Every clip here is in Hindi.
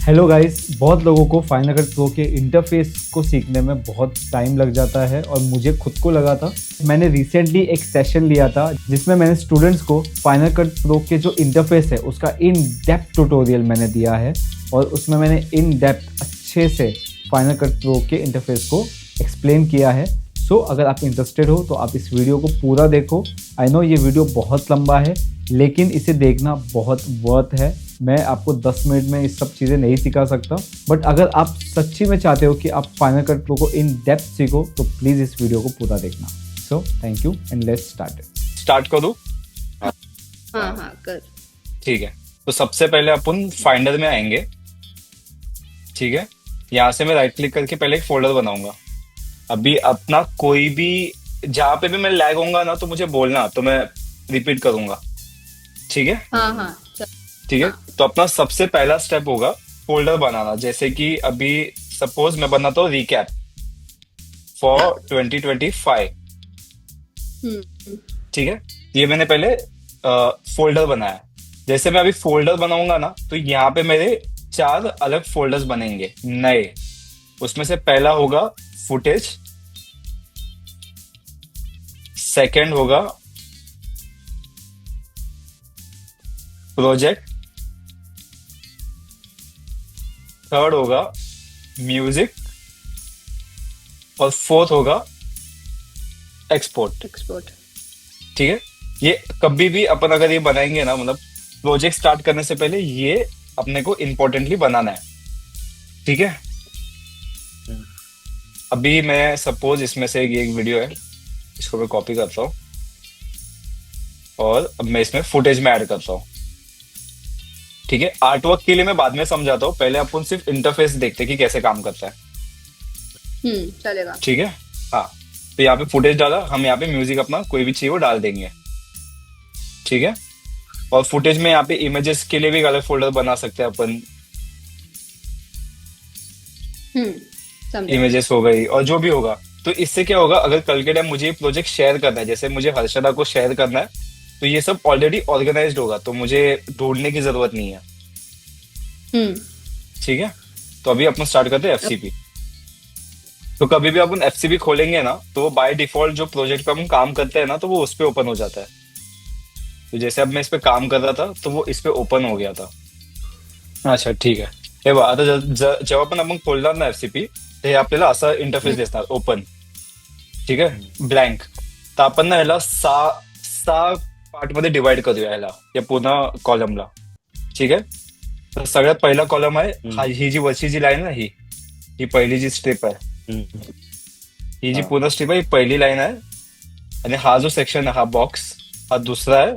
हेलो गाइस, बहुत लोगों को फाइनल कट प्रो के इंटरफेस को सीखने में बहुत टाइम लग जाता है और मुझे खुद को लगा था। मैंने रिसेंटली एक सेशन लिया था जिसमें मैंने स्टूडेंट्स को फाइनल कट प्रो के जो इंटरफेस है उसका इन डेप्थ ट्यूटोरियल मैंने दिया है और उसमें मैंने इन डेप्थ अच्छे से फाइनल कट प्रो के इंटरफेस को एक्सप्लेन किया है। सो अगर आप इंटरेस्टेड हो तो आप इस वीडियो को पूरा देखो। आई नो ये वीडियो बहुत लंबा है लेकिन इसे देखना बहुत वर्थ है। मैं आपको 10 मिनट में इस सब चीज़ें नहीं सिखा सकता, बट अगर आप सच्ची में चाहते हो कि आप फाइनल कट प्रो को इन डेप्थ सीखो तो प्लीज़ इस वीडियो को पूरा देखना। So thank you and let's start. Start कर दूं? हाँ हाँ कर। ठीक है। तो सबसे पहले अपन फाइंडर में आएंगे। ठीक है। यहाँ से मैं राइट क्लिक करके पहले एक फोल्डर बनाऊंगा। अभी अपना कोई भी जहां पे भी मैं लैग होऊंगा ना तो मुझे बोलना, तो मैं रिपीट करूंगा। ठीक है। हाँ हाँ चल। ठीक है। हाँ। तो अपना सबसे पहला स्टेप होगा फोल्डर बनाना। जैसे कि अभी सपोज मैं बनाता हूँ रिकैप फॉर 2025। हम्म। ठीक है। ये मैंने पहले फोल्डर बनाया। जैसे मैं अभी फोल्डर बनाऊंगा ना तो यहाँ पे मेरे 4 अलग फोल्डर्स बनेंगे नए। उसमें से पहला होगा फुटेज, सेकंड होगा प्रोजेक्ट, थर्ड होगा म्यूजिक और फोर्थ होगा एक्सपोर्ट। एक्सपोर्ट। ठीक है। ये कभी भी अपन अगर ये बनाएंगे ना, मतलब प्रोजेक्ट स्टार्ट करने से पहले ये अपने को इम्पोर्टेंटली बनाना है। ठीक है। अभी मैं सपोज इसमें से एक वीडियो है, इसको मैं कॉपी करता हूँ और अब मैं इसमें फुटेज में ऐड करता हूँ। ठीक है। आर्टवर्क के लिए मैं बाद में समझाता हूँ, पहले अपन सिर्फ इंटरफेस देखते हैं कि कैसे काम करता है। चलेगा। ठीक है। हाँ। तो यहाँ पे फुटेज डाला, हम यहाँ पे म्यूजिक अपना कोई भी चाहिए वो डाल देंगे। ठीक है। और फुटेज में यहाँ पे इमेजेस के लिए भी एक अलग फोल्डर बना सकते हैं अपन। समझे। इमेजेस हो गई और जो भी होगा। तो इससे क्या होगा, अगर कल के टाइम मुझे ये प्रोजेक्ट शेयर करना है, जैसे मुझे हर्षदा को शेयर करना है, तो ये सब ऑलरेडी ऑर्गेनाइज्ड होगा, तो मुझे ढूंढने की जरूरत नहीं है। हम्म। ठीक है। तो अभी अपन स्टार्ट करते हैं एफसीपी। तो कभी भी अपन एफसीपी खोलेंगे ना तो बाय डिफॉल्ट जो प्रोजेक्ट पे हम काम करते हैं ना तो वो उस पे ओपन हो जाता है। तो जैसे अब मैं इस पे काम कर रहा था तो वो इस पे ओपन हो गया था। अच्छा ठीक आहे. हे बघ आता जेव्हा पण आपण खोलणार ना एफसीपी, तर हे आपल्याला असा इंटरफेस दिसणार ओपन. ठीक आहे. ब्लँक. तर आपण ना ह्याला सहा सहा पार्ट मध्ये डिवाइड करूया ह्याला, या पूर्ण कॉलमला. ठीक आहे. तर सगळ्यात पहिला कॉलम आहे ही जी वरची जी लाईन आहे ही पहिली जी स्ट्रिप आहे, ही जी पूर्ण स्ट्रिप आहे ही पहिली लाईन आहे. आणि हा जो सेक्शन आहे हा बॉक्स हा दुसरा आहे,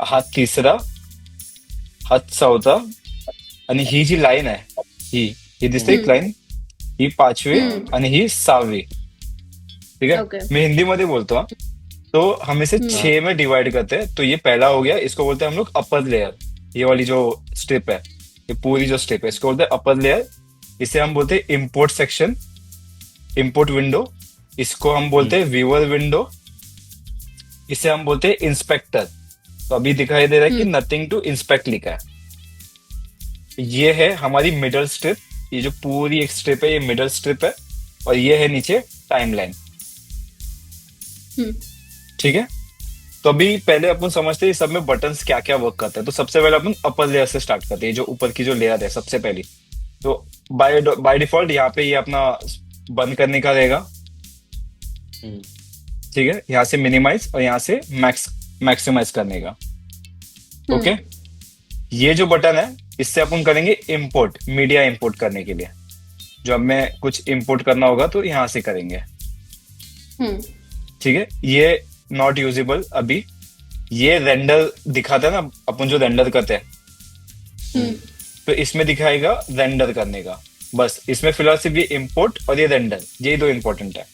हा तिसरा, हा चौथा, आणि ही जी लाईन आहे ही दिसते एक लाईन, ही पाचवी आणि ही सहावी. ठीक है. ओके। मैं हिंदी में बोलता हूँ. तो हम इसे 6 में डिवाइड करते हैं. तो ये पहला हो गया, इसको बोलते हैं हम लोग अपर लेयर. ये वाली जो स्ट्रिप है, ये पूरी जो स्ट्रिप है, इसको बोलते हैं अपर लेयर. इसे हम बोलते हैं इंपोर्ट सेक्शन, इंपोर्ट विंडो. इसको हम बोलते हैं व्यूअर विंडो. इसे हम बोलते हैं इंस्पेक्टर. तो अभी दिखाई दे रहा है कि नथिंग टू इंस्पेक्ट लिखा है. ये है हमारी मिडल स्ट्रिप. ये जो पूरी एक स्ट्रिप है ये मिडल स्ट्रिप है. और ये है नीचे टाइमलाइन. ठीक है. तो अभी पहले अपन समझते हैं सब में बटन्स क्या क्या वर्क करते हैं. तो सबसे पहले अपन अपर लेयर से स्टार्ट करते हैं, जो ऊपर की जो लेयर है सबसे पहली. तो बाय डिफॉल्ट यहाँ पे ये अपना बंद करने का रहेगा. ठीक है. यहाँ से मिनिमाइज और यहाँ से मैक्सिमाइज करने का. ओके. ये जो बटन है इससे अपन करेंगे इंपोर्ट, मीडिया इंपोर्ट करने के लिए. जो हमें कुछ इंपोर्ट करना होगा तो यहां से करेंगे. ठीक है. ये नॉट यूजेबल अभी. ये रेंडर दिखाता है ना, अपन जो रेंडर करते हैं, तो इसमें दिखाएगा रेंडर करने का. बस इसमें फिलहाल सिर्फ ये इंपोर्ट और ये रेंडर, यही दो इंपॉर्टेंट है.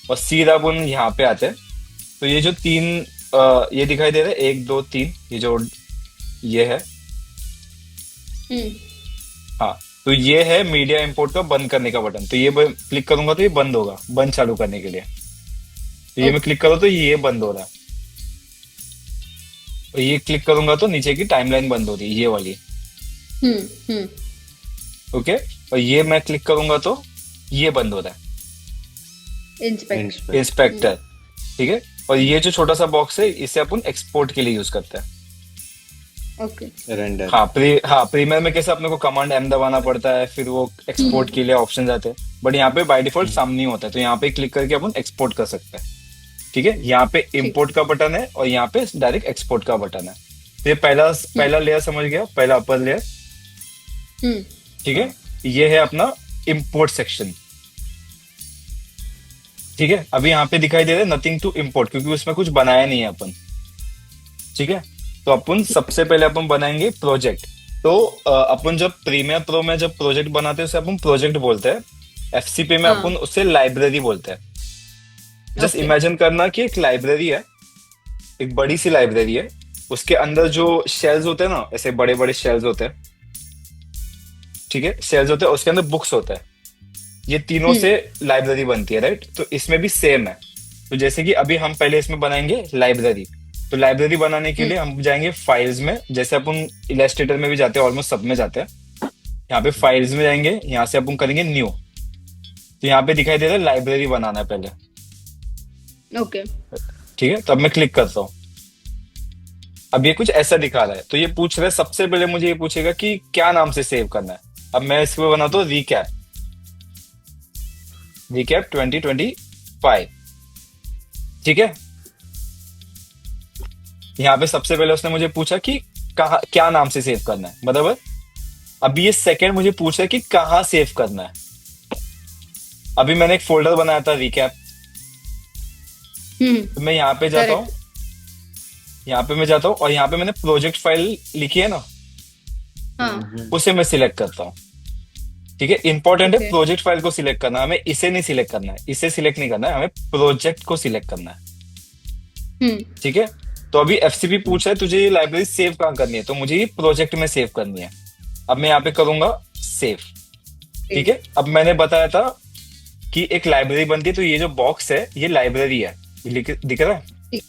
और सीधा अपन यहाँ पे आते हैं. तो ये जो 3 ये दिखाई दे रहा है 1 2 3, ये जो ये है, हाँ, तो ये है मीडिया इंपोर्ट का बंद करने का बटन. तो ये क्लिक करूंगा तो ये बंद होगा, बंद चालू करने के लिए. तो ये मैं क्लिक करूँ तो ये बंद हो रहा है. और ये क्लिक करूंगा तो नीचे की टाइमलाइन बंद हो रही है, ये वाली. ओके, और ये मैं क्लिक करूंगा तो ये बंद हो रहा है, इंस्पेक्ट। इंस्पेक्टर। ठीक है, और ये जो छोटा सा बॉक्स है इसे अपन एक्सपोर्ट के लिए यूज करते हैं। ओके। रेंडर। हाँ, प्रीमियर में कैसे अपने को कमांड एम दबाना पड़ता है, फिर वो एक्सपोर्ट के लिए ऑप्शन आते हैं, बट यहाँ पे बाय डिफॉल्ट सामने ही होता है, तो यहाँ पे क्लिक करके अपन एक्सपोर्ट कर सकते हैं। ठीक है, यहाँ पे इंपोर्ट का बटन है और यहाँ पे डायरेक्ट एक्सपोर्ट का बटन है। तो ये पहला लेयर समझ गया, पहला अपर लेयर। हम्म। ठीक है, ये है अपना इंपोर्ट सेक्शन। ठीक है, अभी यहाँ पे दिखाई दे रहा है नथिंग टू इंपोर्ट, क्योंकि उसमें कुछ बनाया नहीं है अपन। ठीक है, तो अपन सबसे पहले अपन बनाएंगे प्रोजेक्ट। तो अपन जब प्रीमियर प्रो में जब प्रोजेक्ट बनाते हैं उसे अपन प्रोजेक्ट बोलते हैं, एफसीपी में हाँ। अपन उसे लाइब्रेरी बोलते हैं। Just Okay. इमेजिन करना कि एक लाइब्रेरी है, एक बड़ी सी लाइब्रेरी है, उसके अंदर जो शेल्स होते हैं ना, ऐसे बड़े बड़े शेल्स होते हैं। ठीक है, शेल्स होते हैं, उसके अंदर बुक्स होते हैं, ये तीनों से लाइब्रेरी बनती है, राइट। तो इसमें भी सेम है। तो जैसे कि अभी हम पहले इसमें बनाएंगे लाइब्रेरी, तो लाइब्रेरी बनाने के लिए हम जाएंगे फाइल्स में, जैसे अपन इलस्ट्रेटर में भी जाते हैं, ऑलमोस्ट सब में जाते हैं। यहाँ पे फाइल्स में जाएंगे, यहाँ से अपन करेंगे न्यू। तो यहाँ पे दिखाई दे रहा है लाइब्रेरी बनाना है पहले। ओके। ठीक है, तो अब मैं क्लिक करता हूँ, अब ये कुछ ऐसा दिखा रहा है। तो ये पूछ रहा है, सबसे पहले मुझे ये पूछेगा कि क्या नाम से सेव करना है। अब मैं इसको बनाता हूँ रिकैप 2025। ठीक है, यहाँ पे सबसे पहले उसने मुझे पूछा कि कहा क्या नाम से सेव करना है, बराबर। अभी ये सेकंड मुझे पूछा है कि कहाँ सेव करना है। अभी मैंने एक फोल्डर बनाया था रिकैप, तो मैं यहाँ पे जाता हूँ, यहाँ पे मैं जाता हूँ और यहाँ पे मैंने प्रोजेक्ट फाइल लिखी है ना, हाँ। उसे मैं सिलेक्ट करता हूँ। ठीक है, इंपॉर्टेंट है Okay. प्रोजेक्ट फाइल को सिलेक्ट करना, हमें इसे नहीं सिलेक्ट करना है, इसे सिलेक्ट नहीं करना है, हमें प्रोजेक्ट को सिलेक्ट करना है। ठीक है, तो अभी एफसीपी पूछ रहा है तुझे ये लाइब्रेरी सेव कहाँ करनी है, तो मुझे ये प्रोजेक्ट में सेव करनी है। अब मैं यहाँ पे करूंगा सेव। ठीक है, अब मैंने बताया था कि एक लाइब्रेरी बनती है, तो ये जो बॉक्स है ये लाइब्रेरी है, दिख रहा है, ये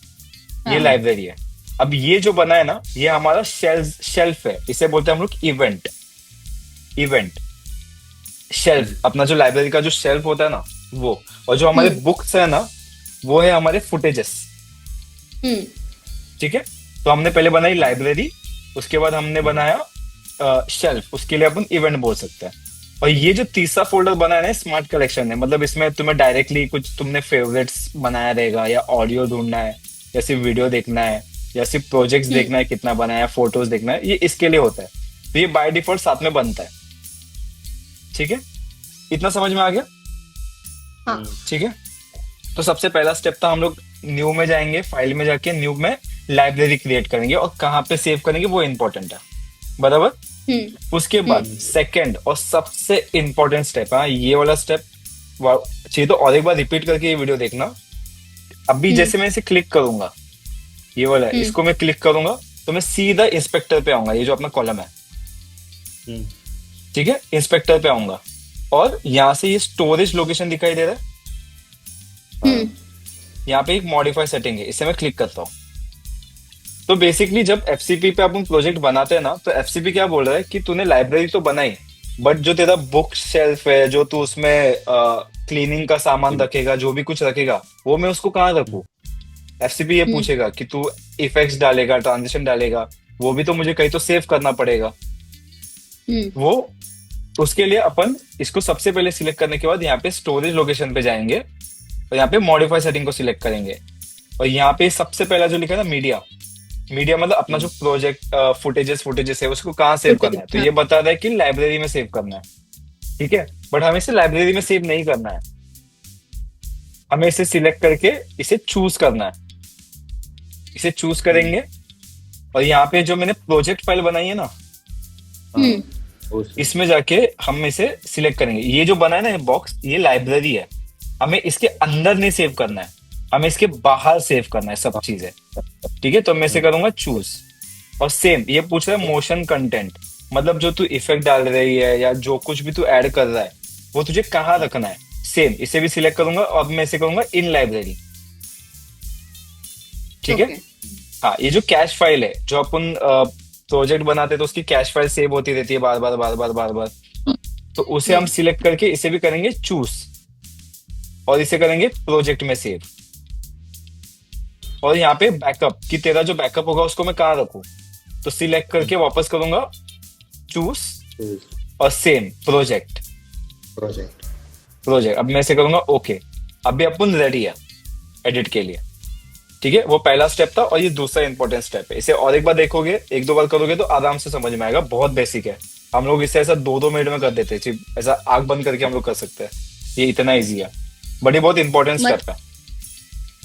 हाँ। लाइब्रेरी है। अब ये जो बना है ना, ये हमारा शेल्फ है, इसे बोलते हैं हम लोग इवेंट शेल्फ। अपना जो लाइब्रेरी का जो शेल्फ होता है ना वो, और जो हमारे बुक्स है ना वो है हमारे फुटेजेस। ठीक है, तो हमने पहले बनाई लाइब्रेरी, उसके बाद हमने बनाया शेल्फ, उसके लिए अपन इवेंट बोल सकते हैं। और ये जो तीसरा फोल्डर बनाया है स्मार्ट कलेक्शन है, मतलब इसमें तुम्हें डायरेक्टली कुछ तुमने फेवरेट्स बनाया रहेगा, या ऑडियो ढूंढना है, या सिर्फ वीडियो देखना है, या सिर्फ प्रोजेक्ट्स देखना है कितना बनाया, फोटोज देखना है, ये इसके लिए होता है। तो ये बाय डिफॉल्ट साथ में बनता है। ठीक है, इतना समझ में आ गया। हाँ। ठीक है, तो सबसे पहला स्टेप था, हम लोग न्यू में जाएंगे, फाइल में जाके न्यू में लाइब्रेरी क्रिएट करेंगे, और कहाँ पे सेव करेंगे वो इंपॉर्टेंट है, बराबर। उसके बाद सेकंड और सबसे इंपॉर्टेंट स्टेप है ये वाला स्टेप, चाहिए तो और एक बार रिपीट करके ये वीडियो देखना। अभी जैसे मैं इसे क्लिक करूंगा, ये वाला है, इसको मैं क्लिक करूंगा तो मैं सीधा इंस्पेक्टर पे आऊंगा, ये जो अपना कॉलम है। ठीक है, इंस्पेक्टर पे आऊंगा और यहाँ से ये स्टोरेज लोकेशन दिखाई दे रहा है, यहाँ पे एक मॉडिफाई सेटिंग है, इसे मैं क्लिक करता हूँ। तो बेसिकली जब एफसीपी पे अपन प्रोजेक्ट बनाते हैं ना, तो एफसीपी क्या बोल रहा है कि तूने लाइब्रेरी तो बनाई, बट जो तेरा बुक शेल्फ है, जो तू उसमें क्लीनिंग का सामान रखेगा, जो भी कुछ रखेगा, वो मैं उसको कहाँ रखूँ। एफसीपी ये पूछेगा कि तू इफेक्ट्स डालेगा, ट्रांजिशन डालेगा, वो भी तो मुझे कहीं तो सेव करना पड़ेगा। वो उसके लिए अपन इसको सबसे पहले सिलेक्ट करने के बाद यहाँ पे स्टोरेज लोकेशन पे जाएंगे और यहाँ पे मॉडिफाई सेटिंग को सिलेक्ट करेंगे, और यहाँ पे सबसे पहला जो लिखा है ना मीडिया मतलब अपना जो प्रोजेक्ट फुटेजेस है उसको कहाँ सेव करना है। तो ये बता रहा है कि लाइब्रेरी में सेव करना है। ठीक है, बट हमें इसे लाइब्रेरी में सेव नहीं करना है, हमें इसे सिलेक्ट करके इसे चूज करना है। इसे चूज करेंगे और यहाँ पे जो मैंने प्रोजेक्ट फाइल बनाई है ना, इसमें जाके हम इसे सिलेक्ट करेंगे। ये जो बना है ना बॉक्स, ये लाइब्रेरी है, हमें इसके अंदर नहीं सेव करना है, हमें इसके बाहर सेव करना है सब चीजें। ठीक है, तो मैं इसे करूंगा चूज, और सेम ये पूछ रहा है मोशन कंटेंट, मतलब जो तू इफेक्ट डाल रही है या जो कुछ भी तू ऐड कर रहा है वो तुझे कहाँ रखना है। सेम इसे भी सिलेक्ट करूंगा और मैं इसे करूंगा इन लाइब्रेरी। ठीक है, हाँ, ये जो कैश फाइल है, जो अपन प्रोजेक्ट बनाते तो उसकी कैश फाइल सेव होती रहती है बार बार बार बार बार बार, तो उसे हम हम्म सिलेक्ट करके इसे भी करेंगे चूज, और इसे करेंगे प्रोजेक्ट में सेव। और यहाँ पे बैकअप कि तेरा जो बैकअप होगा उसको मैं कहाँ रखूँ, तो सिलेक्ट करके वापस करूंगा चूज और सेम प्रोजेक्ट। प्रोजेक्ट। प्रोजेक्ट अब मैं ऐसे करूंगा ओके। अभी अपन रेडी है एडिट के लिए। ठीक है, वो पहला स्टेप था और ये दूसरा इंपॉर्टेंट स्टेप है। इसे और एक बार देखोगे, एक दो बार करोगे तो आराम से समझ में आएगा। बहुत बेसिक है, हम लोग इसे ऐसा 2-2 मिनट में कर देते हैं, सिर्फ ऐसा आंख बंद करके हम लोग कर सकते हैं। ये इतना इजी है, बट ये बहुत इंपॉर्टेंट मत स्टेप है।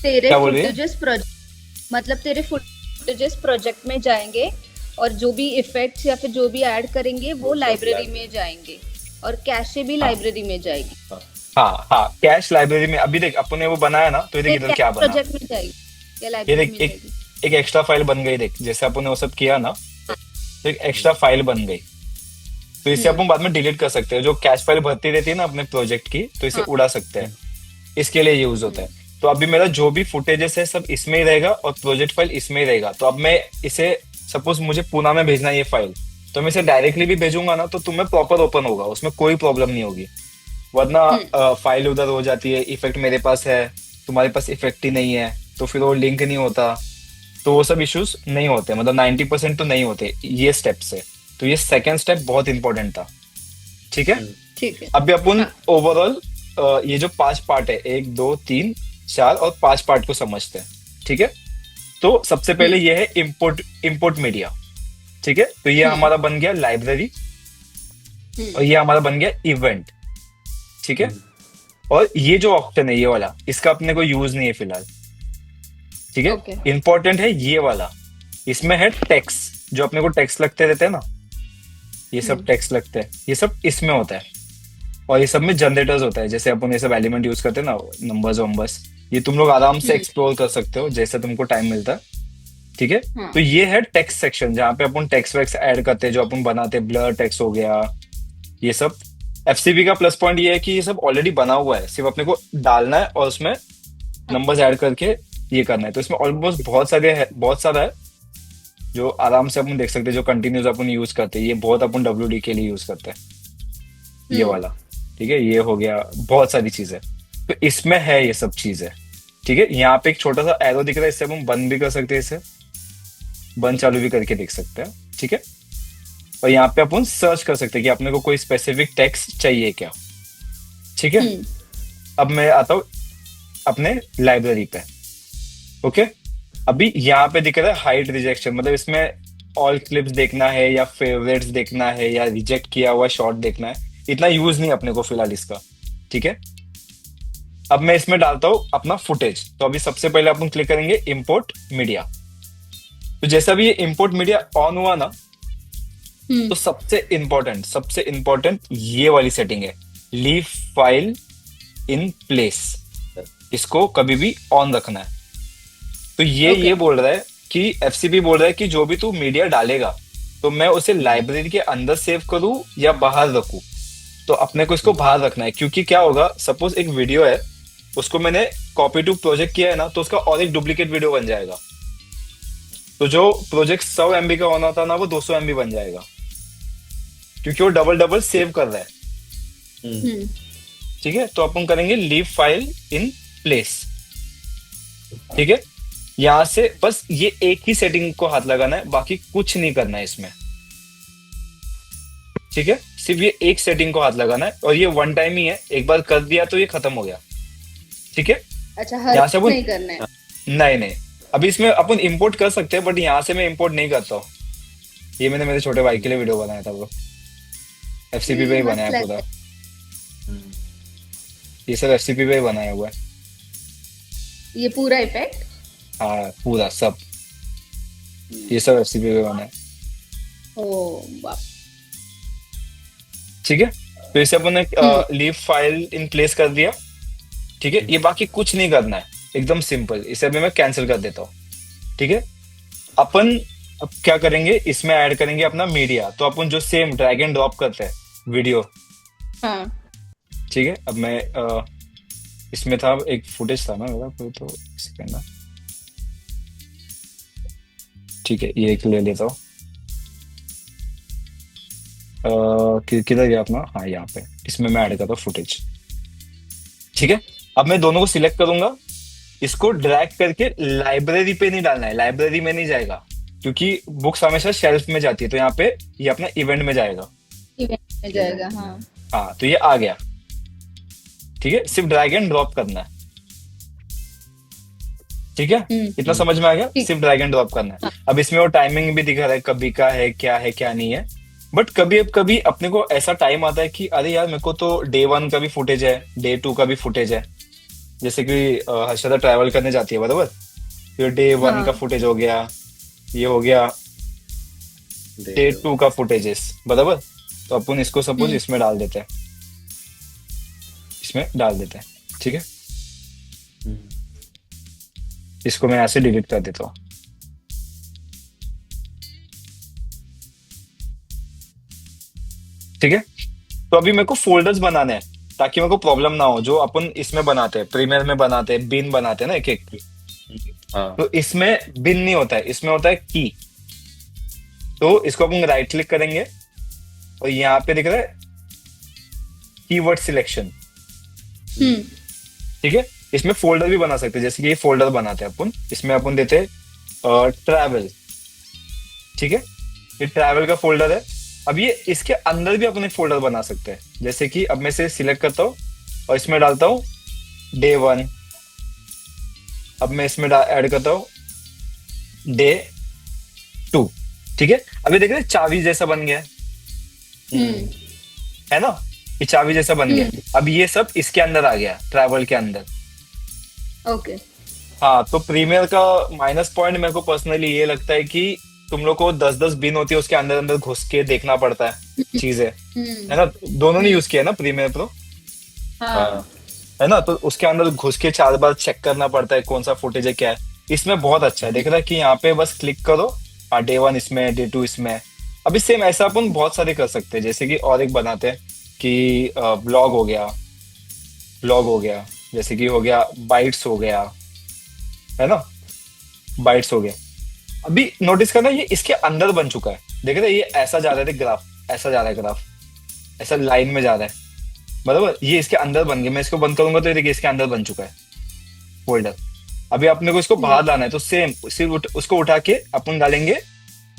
तेरे क्या बोल रही है? फुटेजेस प्रोजेक्ट मतलब तेरे फुटेजेस प्रोजेक्ट में जाएंगे, और जो भी इफेक्ट्स या फिर जो भी ऐड करेंगे वो लाइब्रेरी में जाएंगे, और कैशे भी हाँ लाइब्रेरी में जाएगी। हाँ हाँ, कैश लाइब्रेरी में। अभी देख अपन ने वो बनाया ना, तो ये देख फिर इधर क्या बना। प्रोजेक्ट में जाएगी या ये लाइब्रेरी देख में एक जाएगी? एक एक्स्ट्रा फाइल बन गई। देख जैसे अपन ने वो सब किया ना, तो एक एक्स्ट्रा फाइल बन गई। तो इसे हम्म अपन बाद में डिलीट कर सकते हैं। जो कैश फाइल भरती रहती है ना अपने प्रोजेक्ट की, तो इसे हाँ उड़ा सकते हैं। इसके लिए यूज होता है। तो अभी मेरा जो भी फुटेजेस है सब इसमें ही रहेगा और प्रोजेक्ट फाइल इसमें ही रहेगा। तो अब मैं इसे, सपोज मुझे पूना में भेजना है ये फाइल, तो मैं इसे डायरेक्टली भी भेजूंगा ना तो तुम्हें प्रॉपर ओपन होगा, उसमें कोई प्रॉब्लम नहीं होगी। वरना फाइल उधर हो जाती है, इफेक्ट मेरे पास है, तुम्हारे पास इफेक्ट ही नहीं है, तो फिर वो लिंक नहीं होता। तो वो सब इश्यूज नहीं होते, मतलब 90% तो नहीं होते ये स्टेप से। तो ये सेकेंड स्टेप बहुत इंपॉर्टेंट था। ठीक है, ठीक है। अभी अपन हाँ ओवरऑल ये जो 5 पार्ट है, 1 2 3 4 और 5 पार्ट को समझते हैं। ठीक है, तो सबसे पहले ये है इम्पोर्ट, इम्पोर्ट मीडिया। ठीक है, तो ये हमारा बन गया लाइब्रेरी, और ये हमारा बन गया इवेंट। ठीक है, और ये जो ऑप्शन है ये वाला, इसका अपने को यूज नहीं है फिलहाल। ठीक है, ओके इंपॉर्टेंट है ये वाला। इसमें है टेक्स, जो अपने को टेक्स लगते रहते हैं ना, ये सब टेक्स लगते हैं, ये सब इसमें होता है। और ये सब में जनरेटर्स होता है, जैसे अपन ये सब एलिमेंट यूज करते हैं ना, नंबर्स वंबर्स, ये तुम लोग आराम से एक्सप्लोर कर सकते हो जैसे तुमको टाइम मिलता है। ठीक है, हाँ तो ये है टेक्स्ट सेक्शन, जहाँ पे अपन टेक्स्ट वैक्स ऐड करते हैं, जो अपन बनाते हैं, ब्लर टेक्स्ट हो गया ये सब। एफसीबी का प्लस पॉइंट ये है कि ये सब ऑलरेडी बना हुआ है, सिर्फ अपने को डालना है और उसमें नंबर्स ऐड करके ये करना है। तो इसमें ऑलमोस्ट बहुत सारे है, बहुत सारा है जो आराम से अपन देख सकते हैं, जो कंटिन्यूस अपन यूज करते हैं। ये बहुत अपन डब्ल्यूडी के लिए यूज करते हैं ये वाला। ठीक है, ये हो गया, बहुत सारी चीजें तो इसमें है, ये सब चीजें। ठीक है, यहाँ पे एक छोटा सा एरो दिख रहा है, इससे हम बंद भी कर सकते हैं, इसे बंद चालू भी करके देख सकते हैं। ठीक है, और यहाँ पे अपन सर्च कर सकते हैं कि अपने को कोई स्पेसिफिक टेक्स्ट चाहिए क्या। ठीक है, अब मैं आता हूँ अपने लाइब्रेरी पे। ओके, अभी यहाँ पे दिख रहा है हाइड रिजेक्शन, मतलब इसमें ऑल क्लिप्स देखना है या फेवरेट्स देखना है या रिजेक्ट किया हुआ शॉर्ट देखना है। इतना यूज नहीं अपने को फिलहाल इसका। ठीक है, अब मैं इसमें डालता हूँ अपना फुटेज। तो अभी सबसे पहले अपन क्लिक करेंगे इंपोर्ट मीडिया। तो जैसा भी ये इंपोर्ट मीडिया ऑन हुआ ना, तो सबसे इंपॉर्टेंट ये वाली सेटिंग है, लीव फाइल इन प्लेस। इसको कभी भी ऑन रखना है। तो ये बोल रहा है कि एफसीबी बोल रहा है कि जो भी तू मीडिया डालेगा, तो मैं उसे लाइब्रेरी के अंदर सेव करूं या बाहर रखूं। तो अपने को इसको बाहर रखना है, क्योंकि क्या होगा, सपोज एक वीडियो है, उसको मैंने कॉपी टू प्रोजेक्ट किया है ना, तो उसका और एक डुप्लीकेट वीडियो बन जाएगा। तो जो प्रोजेक्ट 100 MB का होना था ना, वो 200 MB बन जाएगा, क्योंकि वो डबल डबल सेव कर रहा है। ठीक है, तो अपन करेंगे लीव फाइल इन प्लेस। ठीक है, यहां से बस ये एक ही सेटिंग को हाथ लगाना है, बाकी कुछ नहीं करना है इसमें। ठीक है, सिर्फ ये एक सेटिंग को हाथ लगाना है, और ये वन टाइम ही है, एक बार कर दिया तो ये खत्म हो गया। ठीक है, अच्छा, यहाँ से अपन नहीं करना है। नहीं, अभी इसमें अपन इंपोर्ट कर सकते हैं, बट यहाँ से मैं इंपोर्ट नहीं करता हूँ। ये मैंने मेरे छोटे भाई के लिए वीडियो बनाया था, वो एफसीपी पे ही बनाया पूरा। ये सब एफसीपी पे ही बनाया हुआ है, ये पूरा इफेक्ट। हाँ पूरा सब, ये सब एफसीपी पे बना है। ओ बाप। ठीक है, तो इसे अपन ने लीव फाइल इन प्लेस कर दिया। ठीक है, ये बाकी कुछ नहीं करना है, एकदम सिंपल। इसे अभी मैं कैंसिल कर देता हूँ। ठीक है, अपन अब क्या करेंगे, इसमें ऐड करेंगे अपना मीडिया। तो अपन जो सेम ड्रैग एंड ड्रॉप करते हैं वीडियो। हाँ ठीक है, अब मैं इसमें था एक फुटेज था ना मेरा कोई, तो एक सेकंड ना। ठीक है, ये एक ले लेता हूँ। किधर गया अपना, हाँ यहाँ पे, इसमें मैं ऐड करता हूँ फुटेज। ठीक है, अब मैं दोनों को सिलेक्ट करूंगा, इसको ड्रैग करके लाइब्रेरी पे नहीं डालना है, लाइब्रेरी में नहीं जाएगा क्योंकि बुक्स हमेशा शेल्फ में जाती है, तो यहाँ पे ये अपना इवेंट में जाएगा। इवेंट में जाएगा, हाँ। हाँ तो ये आ गया। ठीक है, सिर्फ ड्रैग एंड ड्रॉप करना है। ठीक है, इतना समझ में आ गया, ठीक। सिर्फ ड्रैग एंड ड्रॉप करना है। हाँ। अब इसमें वो टाइमिंग भी दिखा रहा है कभी का है क्या नहीं है। बट कभी अपने को ऐसा टाइम आता है कि अरे यार मेरे को तो डे 1 का भी फुटेज है, डे 2 का भी फुटेज है। जैसे कि हर्षदा ट्रैवल करने जाती है बराबर, फिर डे 1 का हाँ। फुटेज हो गया, ये हो गया डे 2 का फुटेजेस बराबर। तो अपन इसको सपोज इसमें डाल देते हैं, इसमें डाल देते हैं। ठीक है, इसको मैं यहाँ से डिलीट कर देता हूँ। ठीक है, तो अभी मेरे को फोल्डर्स बनाने हैं ताकि मेरे को प्रॉब्लम ना हो। जो अपन इसमें बनाते हैं, प्रीमियर में बनाते हैं, बिन बनाते हैं ना एक एक, हाँ तो इसमें बिन नहीं होता है, इसमें होता है की। तो इसको अपन राइट क्लिक करेंगे और यहाँ पे दिख रहा है कीवर्ड सिलेक्शन। ठीक है, इसमें फोल्डर भी बना सकते हैं, जैसे कि ये फोल्डर बनाते हैं अपन, इसमें अपन देते हैं ट्रैवल। ठीक है, ये ट्रैवल का फोल्डर है। अब ये इसके अंदर भी अपन एक फोल्डर बना सकते हैं, जैसे कि अब मैं इसे सिलेक्ट करता हूँ और इसमें डालता हूँ डे 1। अब मैं इसमें ऐड करता हूँ डे 2। ठीक है, अभी देख रहे हैं चाबी जैसा बन गया है ना, ये चाबी जैसा बन गया। अब ये सब इसके अंदर आ गया, ट्रैवल के अंदर। ओके। हाँ, तो प्रीमियर का माइनस पॉइंट मेरे को पर्सनली ये लगता है कि तुम लोग को 10-10 बिन होती है, उसके अंदर अंदर घुस के देखना पड़ता है चीजें, है ना। दोनों ने यूज किया है ना प्रीमियर प्रो, हाँ। है ना, तो उसके अंदर घुस के 4 बार चेक करना पड़ता है कौन सा फुटेज है क्या है। इसमें बहुत अच्छा है, देख रहा है कि यहाँ पे बस क्लिक करो, हाँ डे 1 इसमें, डे 2 इसमें। अभी सेम ऐसा अपन बहुत सारे कर सकते हैं, जैसे कि और एक बनाते हैं कि ब्लॉग हो गया, ब्लॉग हो गया, जैसे कि हो गया बाइट्स हो गया, है ना, बाइट्स हो गया। अभी नोटिस करना ये इसके अंदर बन चुका है, देख रहे हैं, ये ऐसा जा रहा है ग्राफ, ऐसा जा रहा है ग्राफ, ऐसा लाइन में जा रहा है बराबर। ये इसके अंदर बन गया, मैं इसको बंद करूंगा तो ये देखिए इसके अंदर बन चुका है फोल्डर। अभी अपने को इसको बाहर लाना है, तो सेम सिर्फ उसको उठा के अपन डालेंगे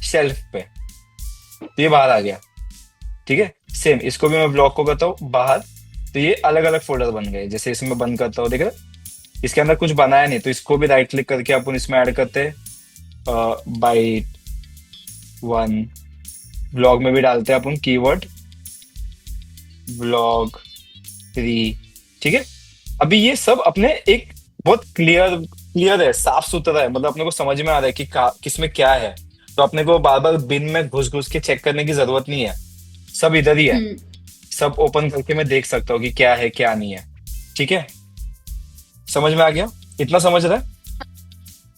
शेल्फ पे, तो ये बाहर आ गया। ठीक है, सेम इसको भी मैं ब्लॉक को करता हूँ बाहर, तो ये अलग अलग फोल्डर बन गए। जैसे इसमें बंद करता हूँ, देख रहे इसके अंदर कुछ बनाया नहीं, तो इसको भी राइट क्लिक करके अपन इसमें ऐड करते हैं बाइट 1। ब्लॉग में भी डालते हैं अपन कीवर्ड ब्लॉग 3। ठीक है, अभी ये सब अपने एक बहुत क्लियर है, साफ सुथरा है, मतलब अपने को समझ में आ रहा है कि किसमें क्या है। तो अपने को बार बार बिन में घुस घुस के चेक करने की जरूरत नहीं है, सब इधर ही है, सब ओपन करके मैं देख सकता हूँ कि क्या है क्या नहीं है। ठीक है, समझ में आ गया, इतना समझ रहा है।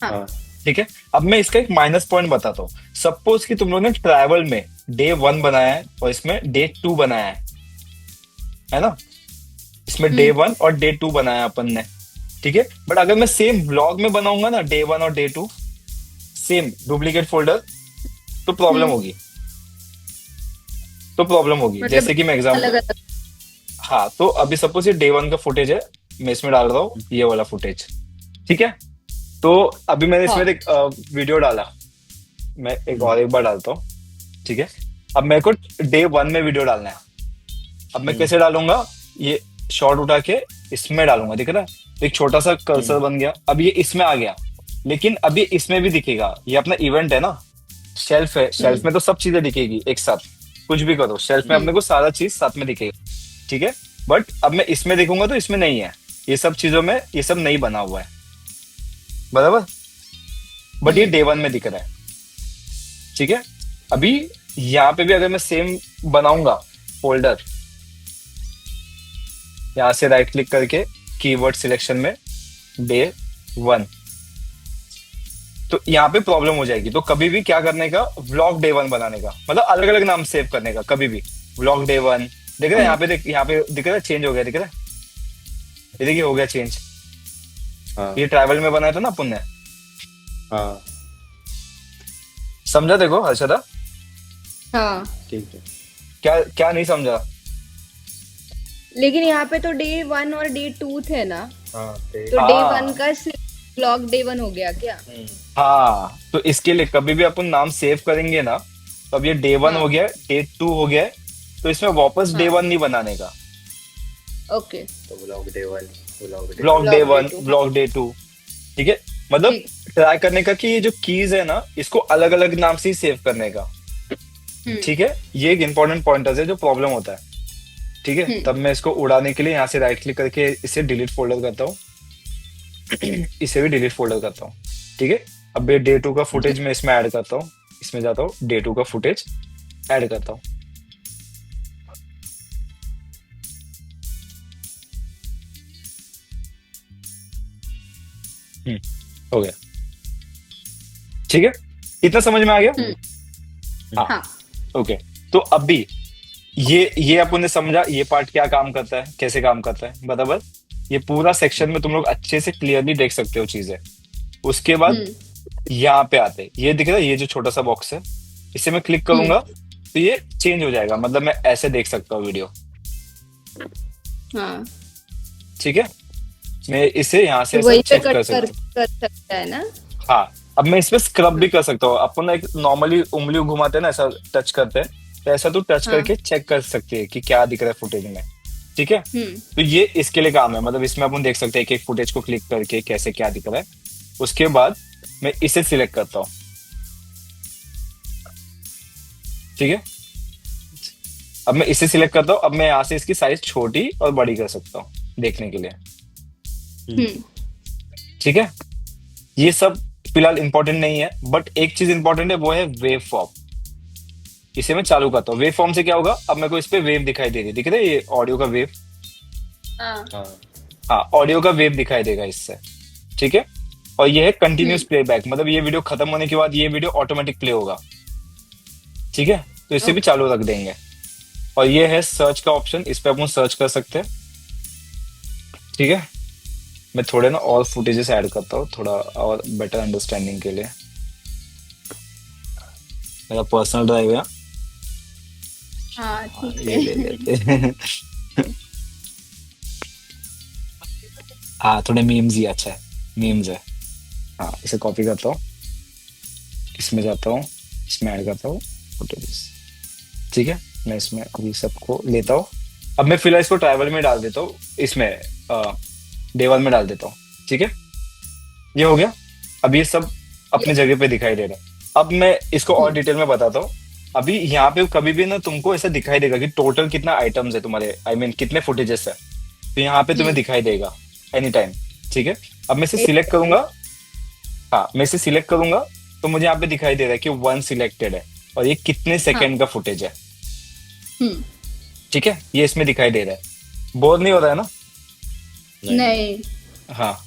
हाँ। ठीक है, अब मैं इसका एक माइनस पॉइंट बताता हूँ। सपोज कि तुम लोगों ने ट्रैवल में डे 1 बनाया है और इसमें डे 2 बनाया है ना, इसमें डे 1 और डे 2 बनाया अपन ने। ठीक है, बट अगर मैं सेम ब्लॉग में बनाऊंगा ना डे 1 और डे 2, सेम डुप्लीकेट फोल्डर, तो प्रॉब्लम होगी, तो प्रॉब्लम होगी। मतलब जैसे कि मैं एग्जाम्पल, अलग-अलग। हाँ, तो अभी सपोज ये डे 1 का फुटेज है, मैं इसमें डाल रहा हूँ ये वाला फुटेज। ठीक है, तो अभी मैंने इसमें एक वीडियो डाला, मैं एक बार डालता हूँ। ठीक है, अब मेरे को डे 1 में वीडियो डालना है। अब मैं कैसे डालूंगा, ये शॉर्ट उठा के इसमें डालूंगा, दिख रहा है, तो एक छोटा सा कर्सर बन गया। अब ये इसमें आ गया, लेकिन अभी इसमें भी दिखेगा, ये अपना इवेंट है ना, शेल्फ है, शेल्फ में तो सब चीजें दिखेगी एक साथ, कुछ भी करो शेल्फ में अपने को सारा चीज साथ में दिखेगा। ठीक है, बट अब मैं इसमें देखूंगा तो इसमें नहीं है, ये सब चीजों में ये सब नहीं बना हुआ है बराबर, बट ये डे 1 में दिख रहा है। ठीक है, अभी यहाँ पे भी अगर मैं सेम बनाऊंगा फोल्डर, यहां से राइट क्लिक करके कीवर्ड सिलेक्शन में डे 1, तो यहाँ पे प्रॉब्लम हो जाएगी। तो कभी भी क्या करने का, व्लॉग डे 1 बनाने का, मतलब अलग अलग नाम सेव करने का। कभी भी व्लॉग डे 1, देख रहे हैं यहाँ पे, यहाँ पे दिख रहा है चेंज हो गया, दिख रहा है, ये देखिए हो गया चेंज। हाँ ये ट्रैवल में बनाया था ना अपन ने, हाँ समझा देखो हर्षदा, हाँ। ठीक है। क्या क्या नहीं समझा? लेकिन यहाँ पे तो डे 1 और डे 2 थे ना, हाँ तो डे हाँ 1 का ब्लॉग डे 1 हो गया क्या? हाँ, तो इसके लिए कभी भी अपन नाम सेव करेंगे ना, तो अब ये डे 1 हाँ हो गया, डे 2 हो गया, तो इसमें वापस डे हाँ 1 नहीं बनाने का। ओके। तो blog day 1, blog day block day blog day 1, 2 हाँ ब्लॉक डे 2। ठीक है, मतलब ठीक। ट्राई करने का कि ये जो कीज है ना, इसको अलग अलग नाम से ही सेव करने का। ठीक है, ये एक इंपॉर्टेंट पॉइंटर्स है जो प्रॉब्लम होता है। ठीक है, तब मैं इसको उड़ाने के लिए यहाँ से राइट क्लिक करके इसे डिलीट फोल्डर करता हूँ, इसे भी डिलीट फोल्डर करता हूँ। ठीक है, अब ये डे 2 का फुटेज मैं इसमें ऐड करता हूँ, इसमें जाता हूँ, डे 2 का फुटेज ऐड करता हूँ। हो गया। ठीक है, इतना समझ में आ गया? हाँ हाँ ओके। तो अभी ये अपन ने समझा ये पार्ट क्या काम करता है, कैसे काम करता है, बराबर। ये पूरा सेक्शन में तुम लोग अच्छे से क्लियरली देख सकते हो चीजें। उसके बाद यहाँ पे आते हैं, ये दिख रहा है, ये जो छोटा सा बॉक्स है, इसे मैं क्लिक करूंगा तो ये चेंज हो जाएगा, मतलब मैं ऐसे देख सकता हूँ वीडियो। हाँ, ठीक है, मैं इसे यहाँ से तो वही पे चेक कर कट सकता हूँ। कर सकता है ना? हाँ, अब मैं इसमें स्क्रब भी कर सकता हूँ। अपन एक नॉर्मली उंगली घुमाते हैं ना, ऐसा टच करते हैं, तो ऐसा तू टच हाँ करके चेक कर सकती है कि क्या दिख रहा है फुटेज में। ठीक है, तो ये इसके लिए काम है, मतलब इसमें अपन देख सकते हैं कि एक फुटेज को क्लिक करके कैसे क्या दिख रहा है। उसके बाद मैं इसे सिलेक्ट करता हूँ। ठीक है, अब मैं इसे सिलेक्ट करता हूँ, अब मैं यहाँ से इसकी साइज छोटी और बड़ी कर सकता हूँ देखने के लिए। ठीक है, ये सब फिलहाल इंपॉर्टेंट नहीं है, बट एक चीज इंपॉर्टेंट है, वो है वेव फॉर्म। इसे मैं चालू करता हूँ। वेव फॉर्म से क्या होगा, अब मेरे को इस पे वेव दिखाई दे रही है, दिख रहा है ये ऑडियो का वेव। हाँ हाँ हाँ, ऑडियो का वेव दिखाई देगा इससे। ठीक है, और ये है कंटिन्यूस प्लेबैक, मतलब ये वीडियो खत्म होने के बाद ये वीडियो ऑटोमेटिक प्ले होगा। ठीक है, तो इसे भी चालू रख देंगे। और ये है सर्च का ऑप्शन, इस पे अपन सर्च कर सकते हैं। ठीक है, मैं थोड़े ना और फुटेजेस ऐड करता हूँ थोड़ा और बेटर अंडरस्टैंडिंग के लिए। मेरा पर्सनल ड्राइव है, हाँ ठीक ये ले है। लेते हैं। हाँ, थोड़े मीम्स ही अच्छा है, मीम्स है। हाँ, इसे कॉपी करता हूँ, इसमें जाता हूँ, इसमें ऐड करता हूँ फुटेजेस। ठीक है, मैं इसमें अभी सबको लेता हूँ। अब मैं फिलहाल इसको ट्राइवल में डाल देता हूँ, इसमें डे 1 में डाल देता हूँ। ठीक है, ये हो गया। अब ये सब अपने जगह पे दिखाई दे रहा है। अब मैं इसको और डिटेल में बताता हूँ। अभी यहाँ पे कभी भी ना तुमको ऐसा दिखाई देगा कि टोटल कितना आइटम्स है तुम्हारे, आई मीन कितने फुटेजेस है, तो यहाँ पे तुम्हें दिखाई देगा एनी टाइम। ठीक है, अब मैं इसे सिलेक्ट करूंगा। हाँ, मैं इसे सिलेक्ट करूंगा तो मुझे यहाँ पे दिखाई दे रहा है कि 1 सिलेक्टेड है और ये कितने सेकेंड का फुटेज है। ठीक है, ये इसमें दिखाई दे रहा है। बोर नहीं हो रहा है ना? नहीं हाँ,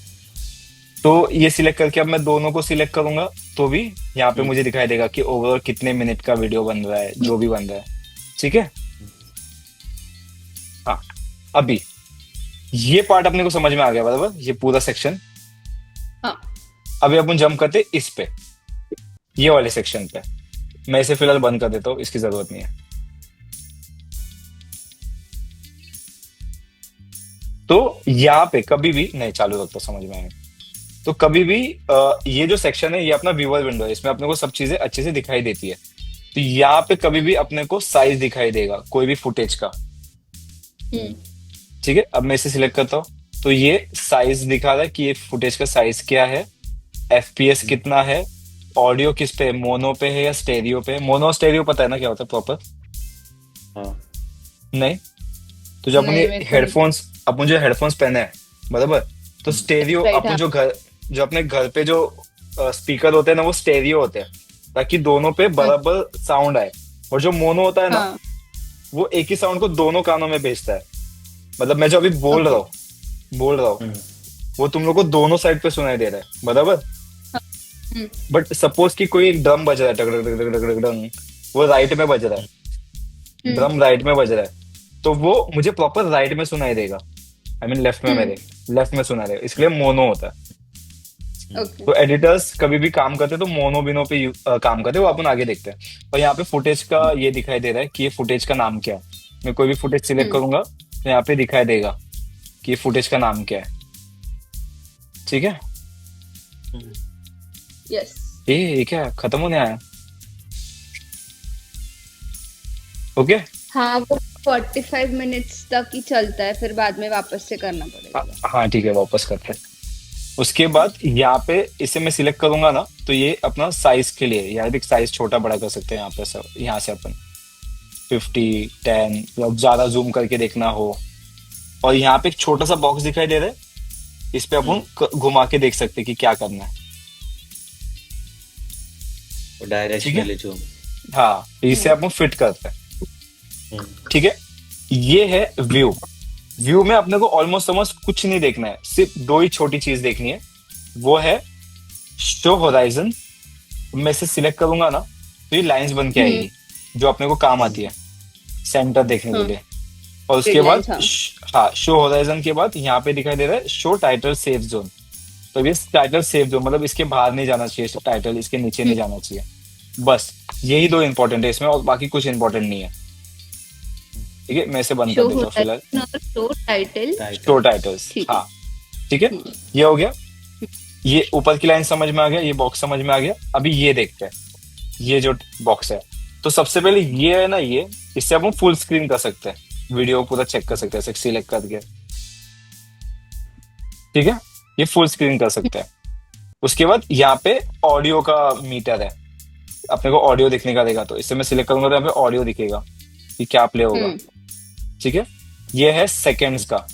तो ये सिलेक्ट करके अब मैं दोनों को सिलेक्ट करूंगा तो भी यहाँ पे मुझे दिखाई देगा कि ओवरऑल कितने मिनट का वीडियो बन रहा है, जो भी बन रहा है। ठीक है, हाँ, अभी ये पार्ट अपने को समझ में आ गया, बराबर, ये पूरा सेक्शन। हाँ अभी अपन जंप करते इस पे, ये वाले सेक्शन पे। मैं इसे फिलहाल बंद कर देता हूँ, इसकी जरूरत नहीं है। तो यहाँ पे कभी भी नहीं, चालू रखता, समझ में आया। तो कभी भी ये जो सेक्शन है ये अपना व्यूअर विंडो है, इसमें अपने को सब चीजें अच्छे से दिखाई देती है। तो यहाँ पे कभी भी अपने को साइज दिखाई देगा कोई भी फुटेज का। ठीक है, अब मैं इसे सिलेक्ट करता हूँ तो ये साइज दिखा रहा है कि ये फुटेज का साइज क्या है, एफपीएस कितना है, ऑडियो किस पे, मोनो पे है या स्टेरियो पे है। मोनो स्टेरियो पता है ना क्या होता है प्रॉपर? हाँ नहीं, तो जब नहीं, अपन मेरे को हेडफोन्स, अपन जो हेडफोन्स पहने हैं, बराबर, तो स्टेरियो Right, अपन हाँ। जो अपने घर पे जो स्पीकर होते हैं ना, वो स्टेरियो होते हैं ताकि दोनों पे बराबर साउंड आए। और जो मोनो होता है ना, हाँ वो एक ही साउंड को दोनों कानों में भेजता है। मतलब मैं जो अभी बोल रहा हूँ वो तुम लोग को दोनों साइड पे सुनाई दे रहा है, बराबर। बट सपोज कि कोई एक ड्रम बज रहा है, टक टक टक टक टक टक, वो राइट में बज रहा है, ड्रम राइट में बज रहा है, तो वो मुझे प्रॉपर राइट में सुनाई देगा। आई मीन लेफ्ट में, मेरे लेफ्ट में सुनाई देगा, इसलिए मोनो होता है। ओके तो एडिटर्स कभी भी काम करते हैं तो मोनो पे काम करते हैं, वो अपन आगे देखते हैं। और यहाँ पे फुटेज का ये दिखाई दे रहा है कि ये फुटेज का नाम क्या है। मैं कोई भी फुटेज सिलेक्ट करूंगा तो यहाँ पे दिखाई देगा कि ये फुटेज का नाम क्या है। ठीक है, यस ये क्या खत्म होने आया? ओके। हाँ वो 45 मिनट्स तक ही चलता है, फिर बाद में वापस से करना पड़ेगा। हाँ ठीक है, वापस करते हैं। उसके बाद यहाँ पे इसे मैं सिलेक्ट करूंगा ना, तो ये अपना साइज के लिए यार एक साइज छोटा बड़ा कर सकते हैं यहाँ पे। सब यहाँ से अपन 50, 10 या ज्यादा जूम करके देखना हो। और यहाँ पे एक छोटा सा बॉक्स दिखाई दे रहा है, इस पे अपन घुमा के देख सकते हैं कि क्या करना है। Directionally zoom. हाँ, इसे अपन फिट करते हैं। ठीक है, ये है व्यू। व्यू में अपने को ऑलमोस्ट समझ कुछ नहीं देखना है, सिर्फ दो ही छोटी चीज देखनी है। वो है शो होराइजन। मैं इसे सिलेक्ट करूंगा ना तो ये लाइंस बन के आएगी जो अपने को काम आती है सेंटर देखने के लिए। और उसके बाद हाँ, शो होराइजन के बाद यहाँ पे दिखाई दे रहा है शो टाइटल सेफ जोन। तो ये टाइटल सेफ जोन मतलब इसके बाहर नहीं जाना चाहिए, टाइटल इसके नीचे नहीं जाना चाहिए। बस यही दो इंपॉर्टेंट है इसमें, और बाकी कुछ इंपॉर्टेंट नहीं है। ठीक है, मैं इसे बंद कर देता हूँ फिलहाल। शो टाइटल, शो टाइटल्स, हाँ ठीक है, ये हो गया। ये ऊपर की लाइन समझ में आ गया, ये बॉक्स समझ में आ गया। अभी ये देखते हैं, ये जो बॉक्स है, तो सबसे पहले ये है ना, ये इससे हम फुल स्क्रीन कर सकते हैं, वीडियो पूरा चेक कर सकते हैं सिलेक्ट करके। ठीक है, ये फुल स्क्रीन कर सकते हैं। उसके बाद यहाँ पे ऑडियो का मीटर है, अपने को ऑडियो दिखने का देगा। तो इससे मैं सिलेक्ट करूंगा तो यहाँ पे ऑडियो दिखेगा कि क्या प्ले होगा। ठीक है, ये है सेकेंड्स का,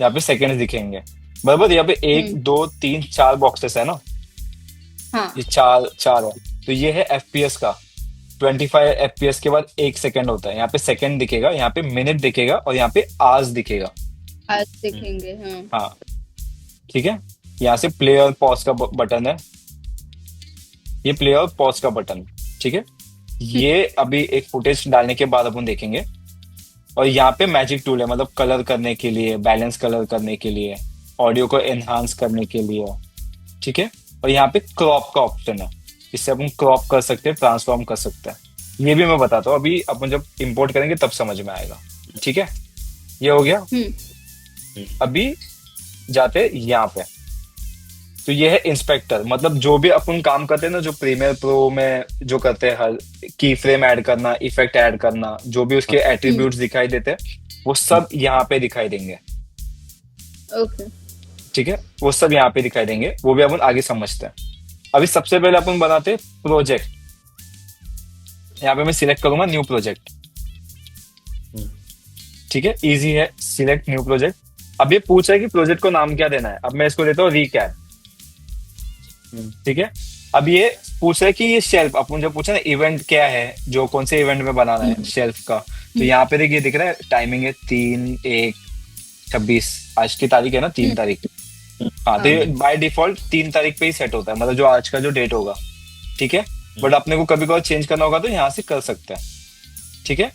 यहाँ पे सेकेंड्स दिखेंगे बराबर। यहाँ पे 1, 2, 3, 4 बॉक्सेस है ना, हाँ ये चार है। तो ये है FPS का। 25 FPS के बाद 1 सेकेंड होता है। यहाँ पे सेकेंड दिखेगा, यहाँ पे मिनट दिखेगा, और यहाँ पे आवर्स दिखेगा। आज देखेंगे। हाँ ठीक है, यहाँ से प्ले और पॉज का बटन है, ये प्ले और पॉज का बटन। ठीक है, ये अभी एक फुटेज डालने के बाद अपन देखेंगे। और यहाँ पे मैजिक टूल है, मतलब कलर करने के लिए, बैलेंस कलर करने के लिए, ऑडियो को एनहांस करने के लिए। ठीक है, और यहाँ पे क्रॉप का ऑप्शन है, इससे अपन क्रॉप कर सकते हैं, ट्रांसफॉर्म कर सकते हैं। ये भी मैं बताता हूँ, अभी अपन जब इंपोर्ट करेंगे तब समझ में आएगा। ठीक है, ये हो गया। अभी जाते हैं यहाँ पे, तो ये है इंस्पेक्टर। मतलब जो भी अपन काम करते हैं ना, जो प्रीमियर प्रो में जो करते हैं, हर की फ्रेम ऐड करना, इफेक्ट ऐड करना, जो भी उसके एट्रीब्यूट्स दिखाई देते हैं, वो सब यहाँ पे दिखाई देंगे। ओके ठीक है, वो सब यहाँ पे दिखाई देंगे, वो भी अपन आगे समझते हैं। अभी सबसे पहले अपन बनाते हैं प्रोजेक्ट। यहाँ पे मैं सिलेक्ट करूंगा न्यू प्रोजेक्ट। ठीक है, इजी है, सिलेक्ट न्यू प्रोजेक्ट। अब ये पूछ रहा है कि प्रोजेक्ट को नाम क्या देना है। अब मैं इसको देता हूँ रिकैप। ठीक है, अब ये पूछ रहा है कि ये शेल्फ, अपन जो पूछा ना इवेंट क्या है, जो कौन से इवेंट में बनाना है शेल्फ का। तो यहाँ पे देखिए दिख रहा है टाइमिंग है 3/1/26। आज की तारीख है ना 3 तारीख। हाँ, तो ये बाय डिफॉल्ट 3 तारीख पे ही सेट होता है, मतलब जो आज का जो डेट होगा। ठीक है, बट अपने को कभी कभी चेंज करना होगा तो यहाँ से कर सकते हैं। ठीक है,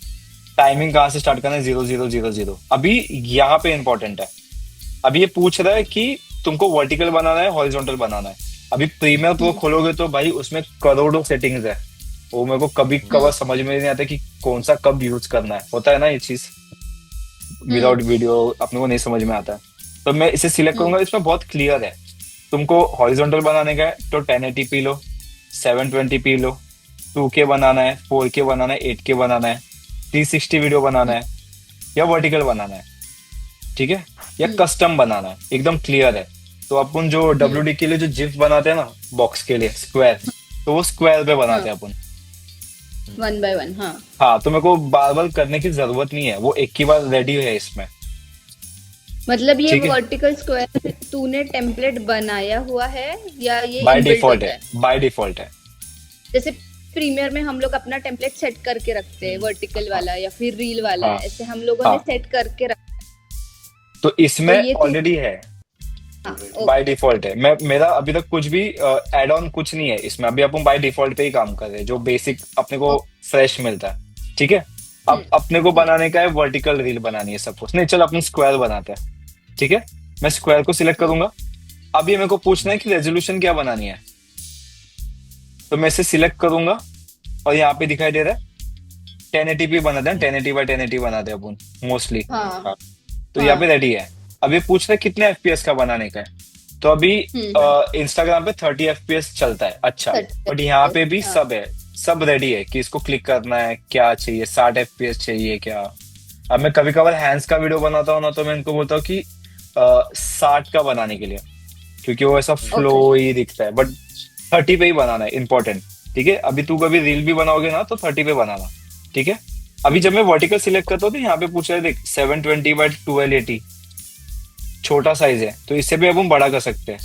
टाइमिंग कहाँ से स्टार्ट करना है, 0000। अभी यहाँ पे इंपॉर्टेंट है, अभी ये पूछ रहा है कि तुमको वर्टिकल बनाना है, हॉरिजॉन्टल बनाना है। अभी प्रीमियर प्रो खोलोगे तो भाई उसमें करोड़ों सेटिंग्स है, वो मेरे को कभी कभार समझ में नहीं आता कि कौन सा कब यूज करना है। होता है ना ये चीज, विदाउट वीडियो अपने को नहीं समझ में आता है। तो मैं इसे सिलेक्ट करूंगा, इसमें बहुत क्लियर है। तुमको हॉरिजॉन्टल बनाने का है तो 1080p लो, 720p लो, 2K बनाना है, 4K बनाना है, 8K बनाना है, 360 वीडियो बनाना है, या वर्टिकल बनाना है। ठीक है, या कस्टम बनाना है, एकदम क्लियर है। तो अपन जो WD के लिए जो जिफ बनाते हैं ना बॉक्स के लिए स्क्वायर, तो वो स्क्वायर पे बनाते हैं अपन 1 by 1। हाँ, तो मेरे को बार बार करने की जरूरत नहीं है, वो एक ही बार रेडी है इसमें। मतलब ये ठीक है, वर्टिकल स्क्वायर तूने टेम्पलेट बनाया हुआ है या ये बाय इनबिल्ट डिफॉल्ट होता है, बाय डिफॉल्ट है। जैसे प्रीमियर में हम लोग अपना टेम्पलेट सेट करके रखते हैं, वर्टिकल वाला या फिर रील वाला, हाँ, ऐसे हम लोगों ने हाँ, सेट करके रखा तो इसमें तो ये ऑलरेडी है, बाय डिफॉल्ट है। मैं मेरा अभी तक कुछ भी एड ऑन कुछ नहीं है इसमें। अभी अपन बाय डिफॉल्ट पे ही काम कर रहे हैं, जो बेसिक अपने को फ्रेश मिलता है। ठीक है, अब अपने को बनाने का है वर्टिकल रील बनानी है सपोज। नहीं, चल अपन स्क्वायर बनाते हैं। ठीक है, मैं स्क्वायर को सिलेक्ट करूंगा। अब ये मेरे को पूछना है कि रेजोल्यूशन क्या बनानी है, तो मैं इसे सिलेक्ट करूंगा और यहाँ पे दिखाई दे रहा है 1080p बना दें, 1080 by 1080 बना दे अपन मोस्टली। हाँ तो यहाँ पे हाँ। रेडी है। अब ये पूछ रहा है कितने एफपीएस का बनाने का है, तो अभी इंस्टाग्राम पे 30 एफपीएस चलता है, अच्छा। 30 बट यहाँ पे भी हाँ। सब है, सब रेडी है कि इसको क्लिक करना है, क्या चाहिए, 60 एफपीएस चाहिए क्या। अब मैं कभी कभार हैंड्स का वीडियो बनाता हूँ ना, तो मैं इनको बोलता हूँ कि 60 का बनाने के लिए, क्योंकि वो ऐसा फ्लो ही दिखता है। बट 30 पे ही बनाना है, इंपॉर्टेंट, ठीक है। अभी तू कभी रील भी बनाओगे ना तो 30 पे बनाना, ठीक है। अभी जब मैं वर्टिकल सिलेक्ट करता हूँ तो यहाँ पे पूछ रहा है देख 720 by 1280, छोटा साइज है, तो इससे भी अपन बड़ा कर सकते हैं।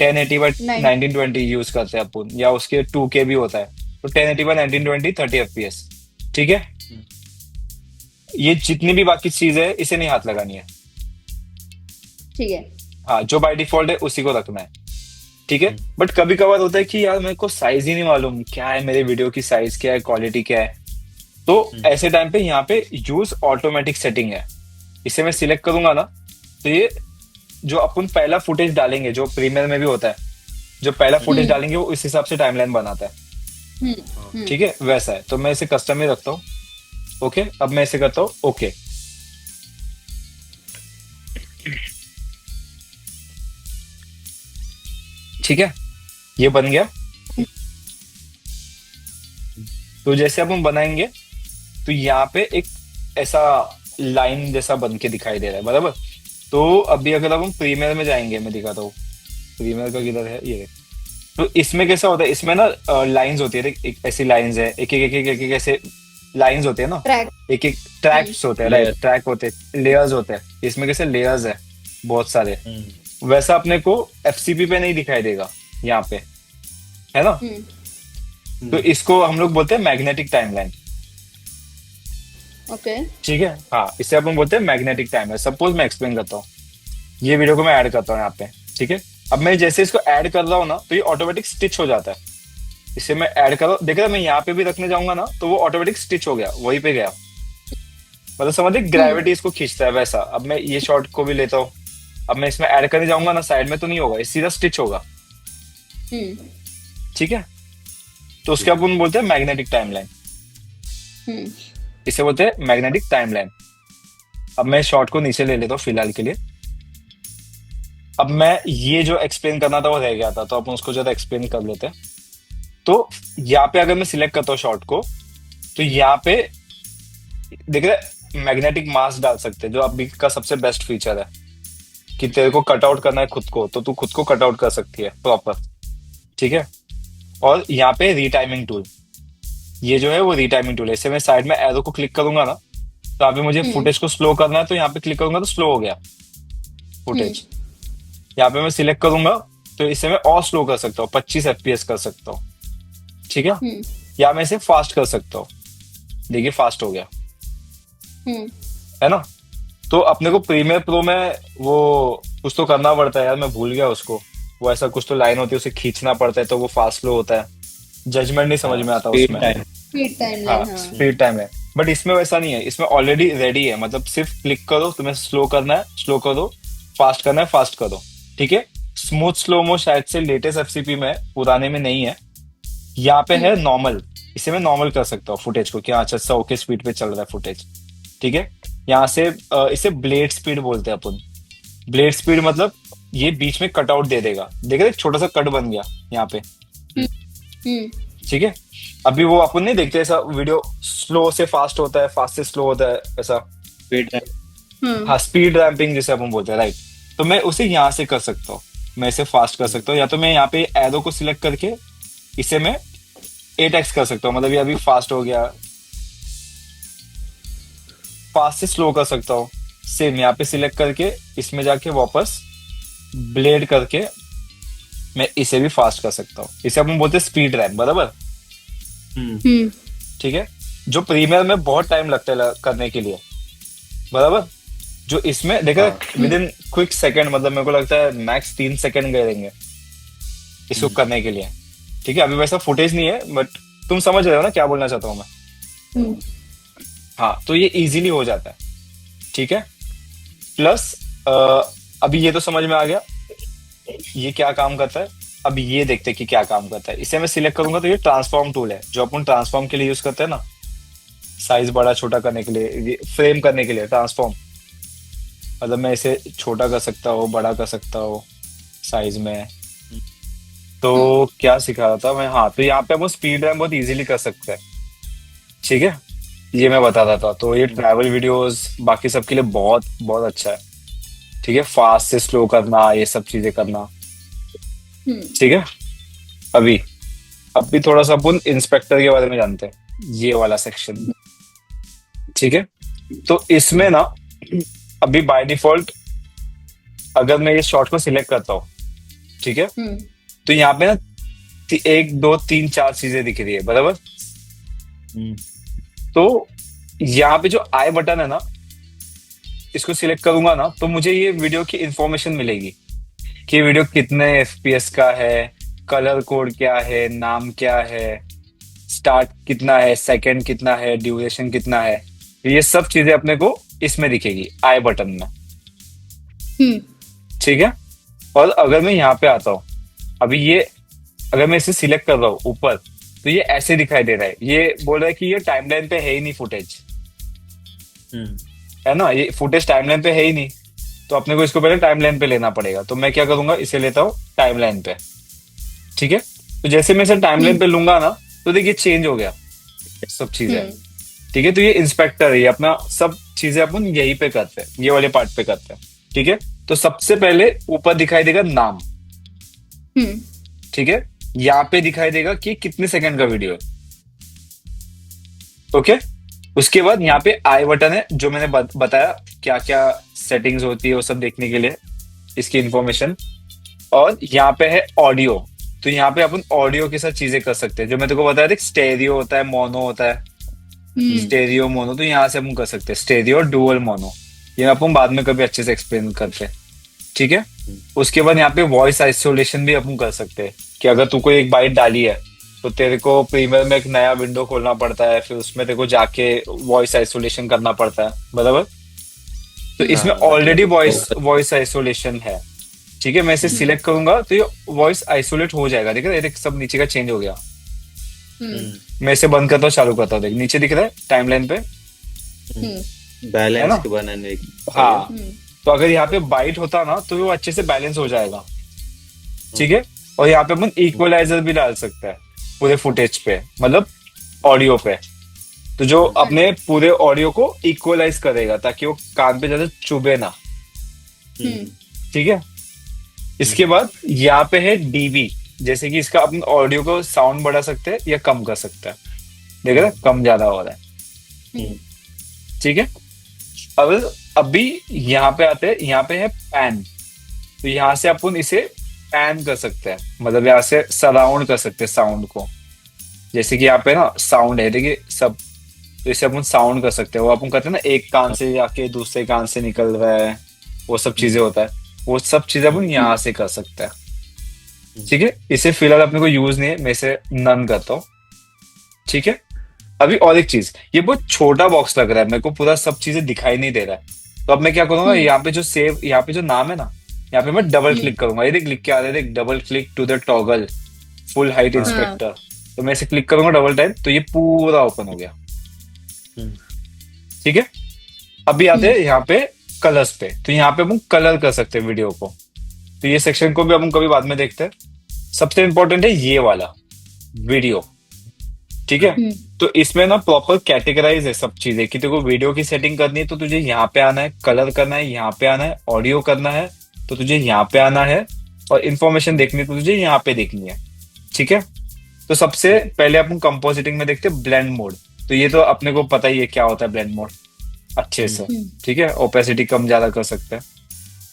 1080 by नहीं 1920 यूज करते हैं अपन, या उसके 2K भी होता है, तो 1080 by 1920 30 एफपीएस, ठीक है। ये जितनी भी बाकी चीजें है इसे नहीं हाथ लगानी है, ठीक है। हाँ, जो बाय डिफॉल्ट है उसी को रखना है, ठीक है। बट कभी कभार होता है कि यार मेरे को साइज ही नहीं मालूम, क्या है मेरे वीडियो की साइज, क्या है क्वालिटी, क्या है। तो ऐसे टाइम पे यहाँ पे यूज ऑटोमेटिक सेटिंग है, इसे मैं सिलेक्ट करूंगा ना, तो ये जो अपन पहला फुटेज डालेंगे, जो प्रीमियर में भी होता है, जो पहला फुटेज डालेंगे वो इस हिसाब से टाइमलाइन बनाता है, ठीक है, वैसा है। तो मैं इसे कस्टम में रखता हूँ, ओके। अब मैं इसे करता हूँ ओके, ठीक है, ये बन गया। तो जैसे अपन बनाएंगे तो यहाँ पे एक ऐसा लाइन जैसा बन के दिखाई दे रहा है, बराबर। तो अभी अगर हम प्रीमियर में जाएंगे, मैं दिखाता हूँ प्रीमियर का किधर है, ये। तो इसमें कैसा होता है, इसमें ना लाइंस होती है, एक ऐसी लाइंस है, एक एक एक एक एक ऐसे लाइंस होते हैं ना, ट्रैक एक एक ट्रैक्स होते हैं, राइट, ट्रैक होते हैं, लेयर्स होते हैं। इसमें कैसे लेयर्स है बहुत सारे, वैसा अपने को एफसीपी पे नहीं दिखाई देगा यहाँ पे, है ना। तो इसको हम लोग बोलते हैं मैग्नेटिक टाइमलाइन, ओके। ठीक है, हाँ, इसे अपन बोलते हैं मैग्नेटिक टाइमलाइन। सपोज मैं एक्सप्लेन करता हूँ, ये वीडियो को मैं ऐड करता हूँ यहाँ पे, ठीक है। अब मैं जैसे इसको ऐड कर रहा हूँ ना, तो ये ऑटोमेटिक स्टिच हो जाता है। इसे मैं ऐड कर रहा हूँ, देख रहा मैं यहाँ पे भी रखने जाऊंगा ना, तो वो ऑटोमेटिक स्टिच हो गया, वहीं पे गया, मतलब समझिए ग्रेविटी इसको खींचता है वैसा। अब मैं ये शॉट को भी लेता हूँ, अब मैं इसमें ऐड करने जाऊंगा ना, साइड में तो नहीं होगा, सीधा स्टिच होगा, ठीक है। तो उसके अपन बोलते हैं मैग्नेटिक टाइमलाइन, इसे बोलते हैं मैग्नेटिक टाइमलाइन। अब मैं शॉट को नीचे ले लेता हूँ फिलहाल के लिए। अब मैं ये जो एक्सप्लेन करना था वो रह गया था, तो अपन उसको ज्यादा एक्सप्लेन कर लेते हैं। तो यहाँ पे अगर मैं सिलेक्ट करता हूँ शॉट को, तो यहाँ पे देख रहे मैग्नेटिक मास डाल सकते हैं, जो अभी का सबसे बेस्ट फीचर है, कि तेरे को कट आउट करना है खुद को, तो तू खुद को कट आउट कर सकती है प्रॉपर, ठीक है। और यहाँ पे रीटाइमिंग टूल, ये जो है वो रीटाइमिंग टूल है। इसे मैं साइड में एरो को क्लिक करूंगा ना, तो यहाँ पे मुझे फुटेज को स्लो करना है, तो यहाँ पे क्लिक करूंगा तो स्लो हो गया फुटेज। यहाँ पे मैं सिलेक्ट करूंगा तो इसे मैं और स्लो कर सकता हूँ, 25 एफपीएस कर सकता हूँ, ठीक है। या मैं इसे फास्ट कर सकता हूँ, देखिए फास्ट हो गया, है ना। तो अपने को प्रीमियर प्रो में वो कुछ तो करना पड़ता है यार, मैं भूल गया उसको, वो ऐसा कुछ तो लाइन होती है, उसे खींचना पड़ता है, तो वो फास्ट स्लो होता है, जजमेंट नहीं समझ में आता उसमें, स्पीड टाइम हाँ, स्पीड टाइम है। बट इसमें वैसा नहीं है, इसमें ऑलरेडी रेडी है, मतलब सिर्फ क्लिक करो, तुम्हें स्लो करना है स्लो करो, फास्ट करना है फास्ट करो, ठीक है। स्मूथ स्लो मो शायद से लेटेस्ट एफसीपी में, पुराने में नहीं है। यहाँ पे है नॉर्मल, इसे मैं नॉर्मल कर सकता हूँ फुटेज को, क्या अच्छा सा ओके स्पीड पे चल रहा है फुटेज, ठीक है। यहाँ से इसे ब्लेड स्पीड बोलते हैं अपन। ब्लेड स्पीड मतलब ये बीच में कटआउट दे देगा, देख रहे छोटा सा कट बन गया यहाँ पे, ठीक है। अभी वो अपन नहीं देखते ऐसा वीडियो, स्लो से फास्ट होता है, फास्ट से स्लो होता है, ऐसा हाँ, स्पीड रैम्पिंग जिसे अपन बोलते हैं, राइट। तो मैं उसे यहाँ से कर सकता हूँ, मैं इसे फास्ट कर सकता हूँ, या तो मैं यहाँ पे एरो को सिलेक्ट करके इसे मैं 8x कर सकता हूँ, मतलब ये अभी फास्ट हो गया, फास्ट से स्लो कर सकता हूँ। सेम यहाँ पे सिलेक्ट करके इसमें जाके वापस ब्लेड करके मैं इसे भी फास्ट कर सकता हूँ, इसे अपन बोलते हैं स्पीड रैम्प, बराबर, ठीक है। जो प्रीमियर में बहुत टाइम लगता है करने के लिए, बराबर, जो इसमें देखा विद इन क्विक सेकंड, मतलब मेरे को लगता है मैक्स 3 सेकंड गए रहेंगे इसको करने के लिए, ठीक है। अभी वैसा फुटेज नहीं है, बट तुम समझ रहे हो ना क्या बोलना चाहता हूँ मैं, हाँ। तो ये इजीली हो जाता है, ठीक है। प्लस अभी ये तो समझ में आ गया, ये क्या काम करता है, अब ये देखते हैं कि क्या काम करता है। इसे मैं सिलेक्ट करूंगा तो ये ट्रांसफॉर्म टूल है जो अपन ट्रांसफॉर्म के लिए यूज करते हैं ना, साइज बड़ा छोटा करने के लिए, फ्रेम करने के लिए ट्रांसफॉर्म। मतलब मैं इसे छोटा कर सकता हूँ, बड़ा कर सकता हूँ साइज में। तो क्या सिखा रहा था मैं, हाँ, तो यहाँ पे हम स्पीड रैम बहुत इजीली कर सकते हैं। ठीक है, ये मैं बता रहा था। तो ये ट्रैवल वीडियोस बाकी सब के लिए बहुत बहुत अच्छा है। ठीक है, फास्ट से स्लो करना, ये सब चीजें करना। ठीक है, अभी अभी थोड़ा सा अपन इंस्पेक्टर के बारे में जानते हैं, ये वाला सेक्शन। ठीक है, तो इसमें ना अभी बाय डिफॉल्ट अगर मैं ये शॉट को सिलेक्ट करता हूँ, ठीक है, तो यहाँ पे ना 1 2 3 4 चीजें दिख रही है, बराबर। तो यहाँ पे जो आई बटन है ना, इसको सिलेक्ट करूंगा ना तो मुझे ये वीडियो की इंफॉर्मेशन मिलेगी कि वीडियो कितने एफपीएस का है, कलर कोड क्या है, नाम क्या है, स्टार्ट कितना है, सेकंड कितना है, ड्यूरेशन कितना है। ये सब चीजें अपने को इसमें दिखेगी आई बटन में। ठीक है, और अगर मैं यहाँ पे आता हूँ, अभी ये अगर मैं इसे सिलेक्ट कर रहा हूँ ऊपर, तो ये ऐसे दिखाई दे रहा है। ये बोल रहा है कि ये टाइमलाइन पे है ही नहीं फुटेज, है ना, ये फुटेज टाइमलाइन पे है ही नहीं। तो अपने को इसको पहले टाइमलाइन पे लेना पड़ेगा। तो मैं क्या करूंगा, इसे लेता हूँ टाइमलाइन पे। ठीक है, तो जैसे मैं इसे टाइमलाइन पे लूंगा ना, तो देखिए चेंज हो गया सब चीजें। ठीक है, तो ये इंस्पेक्टर है, ये अपना सब चीजें अपन यही पे करते हैं, ये वाले पार्ट पे करते हैं। ठीक है, तो सबसे पहले ऊपर दिखाई देगा नाम। ठीक है, यहाँ पे दिखाई देगा कि कितने सेकंड का वीडियो है। ओके, उसके बाद यहाँ पे आई बटन है, जो मैंने बताया क्या क्या सेटिंग्स होती है वो सब देखने के लिए, इसकी इंफॉर्मेशन। और यहाँ पे है ऑडियो, तो यहाँ पे अपन ऑडियो के साथ चीजें कर सकते हैं, जो मैं तेको बताया था, स्टेरियो होता है, मोनो होता है, स्टेरियो मोनो। तो यहाँ से हम कर सकते हैं स्टेरियो और डुअल मोनो, ये अपन बाद में कभी अच्छे से एक्सप्लेन करते हैं। ठीक है, उसके बाद यहाँ पे वॉइस आइसोलेशन भी अपन कर सकते हैं कि अगर तू कोई एक बाइट डाली है तो तेरे को प्रीमियर में एक नया विंडो खोलना पड़ता है, फिर उसमें तेरे को जाके वॉइस आइसोलेशन करना पड़ता है, बराबर। तो इसमें ऑलरेडी वॉइस आइसोलेशन है। ठीक है, मैं इसे सिलेक्ट करूंगा तो ये वॉइस आइसोलेट हो जाएगा। देख रहे हैं, सब नीचे का चेंज हो गया। मैं इसे बंद करता हूँ, चालू करता हूँ, देख नीचे दिख रहा है टाइमलाइन पे बैलेंस के बनाने की। हाँ, तो अगर यहाँ पे बाइट होता ना तो वो अच्छे से बैलेंस हो जाएगा। ठीक है, और यहाँ पे अपन इक्वलाइजर भी डाल सकते हैं पूरे फुटेज पे, मतलब ऑडियो पे। तो जो अपने पूरे ऑडियो को इक्वलाइज करेगा ताकि वो कान पे ज्यादा चुभे ना। ठीक है, इसके बाद यहाँ पे है डीबी, जैसे कि इसका अपन ऑडियो को साउंड बढ़ा सकते हैं या कम कर सकते हैं। देख रहे हैं, कम ज्यादा हो रहा है। ठीक है, अब अभी यहाँ पे आते हैं, यहाँ पे है पैन। तो यहाँ से अपन इसे पैन कर सकते हैं, मतलब यहाँ से सराउंड कर सकते हैं साउंड को। जैसे कि यहाँ पे ना साउंड है, देखिए सब, तो इसे अपन साउंड कर सकते हैं। वो अपन कहते हैं ना, एक कान से जाके दूसरे कान से निकल रहा है, वो सब चीजें होता है, वो सब चीजें अपन यहाँ से कर सकते हैं। ठीक है, इसे फिलहाल अपने को यूज नहीं है, मैं इसे नन करता हूँ। ठीक है, अभी और एक चीज, ये बहुत छोटा बॉक्स लग रहा है मेरे को, पूरा सब चीजें दिखाई नहीं दे रहा है। तो अब मैं क्या करूंगा, यहाँ पे जो सेव, यहाँ पे जो नाम है ना, यहाँ पे मैं डबल क्लिक करूंगा। ये देख लिख के आ रहा है, देख, double click to the toggle full height inspector. तो मैं इसे क्लिक करूंगा डबल टाइम, तो ये पूरा ओपन हो गया। ठीक है, अभी आते हैं यहाँ पे कलर्स पे। तो यहाँ पे हम कलर कर सकते हैं वीडियो को। तो ये सेक्शन को भी हम कभी बाद में देखते हैं। सबसे इंपॉर्टेंट है ये वाला वीडियो। ठीक है, तो इसमें ना प्रॉपर कैटेगराइज है सब चीजें कि तेरे को वीडियो की सेटिंग करनी है तो तुझे यहाँ पे आना है, कलर करना है यहाँ पे आना है, ऑडियो करना है तो तुझे यहाँ पे आना है, और इन्फॉर्मेशन देखनी है तो तुझे यहाँ पे देखनी है। ठीक है, तो सबसे पहले अपन कंपोजिटिंग में देखते हैं ब्लेंड मोड। तो ये तो अपने को पता ही है क्या होता है ब्लेंड मोड अच्छे से। ठीक है, ओपेसिटी कम ज्यादा कर सकते हैं।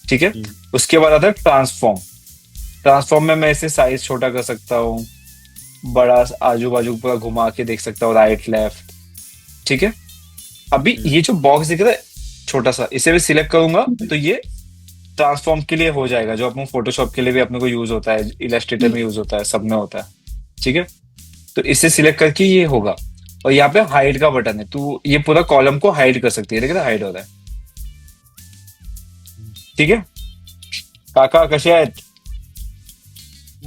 ठीक है, उसके बाद आता है ट्रांसफॉर्म। ट्रांसफॉर्म में मैं इसे साइज छोटा कर सकता हूँ, बड़ा आजू बाजू पूरा घुमा के देख सकता हूँ, राइट लेफ्ट। ठीक है, अभी ये जो बॉक्स दिख रहा है छोटा सा, इसे भी सिलेक्ट करूंगा तो ये ट्रांसफॉर्म के लिए हो जाएगा, जो अपने फोटोशॉप के लिए भी अपने को यूज होता है, इलस्ट्रेटर में यूज होता है, सब में होता है। ठीक है, तो इसे सिलेक्ट करके ये होगा। और यहाँ पे हाइड का बटन है, तो ये पूरा कॉलम को हाइड कर सकती है। देख रहे, हाइड हो रहा है। ठीक है, काका कशे आहेत?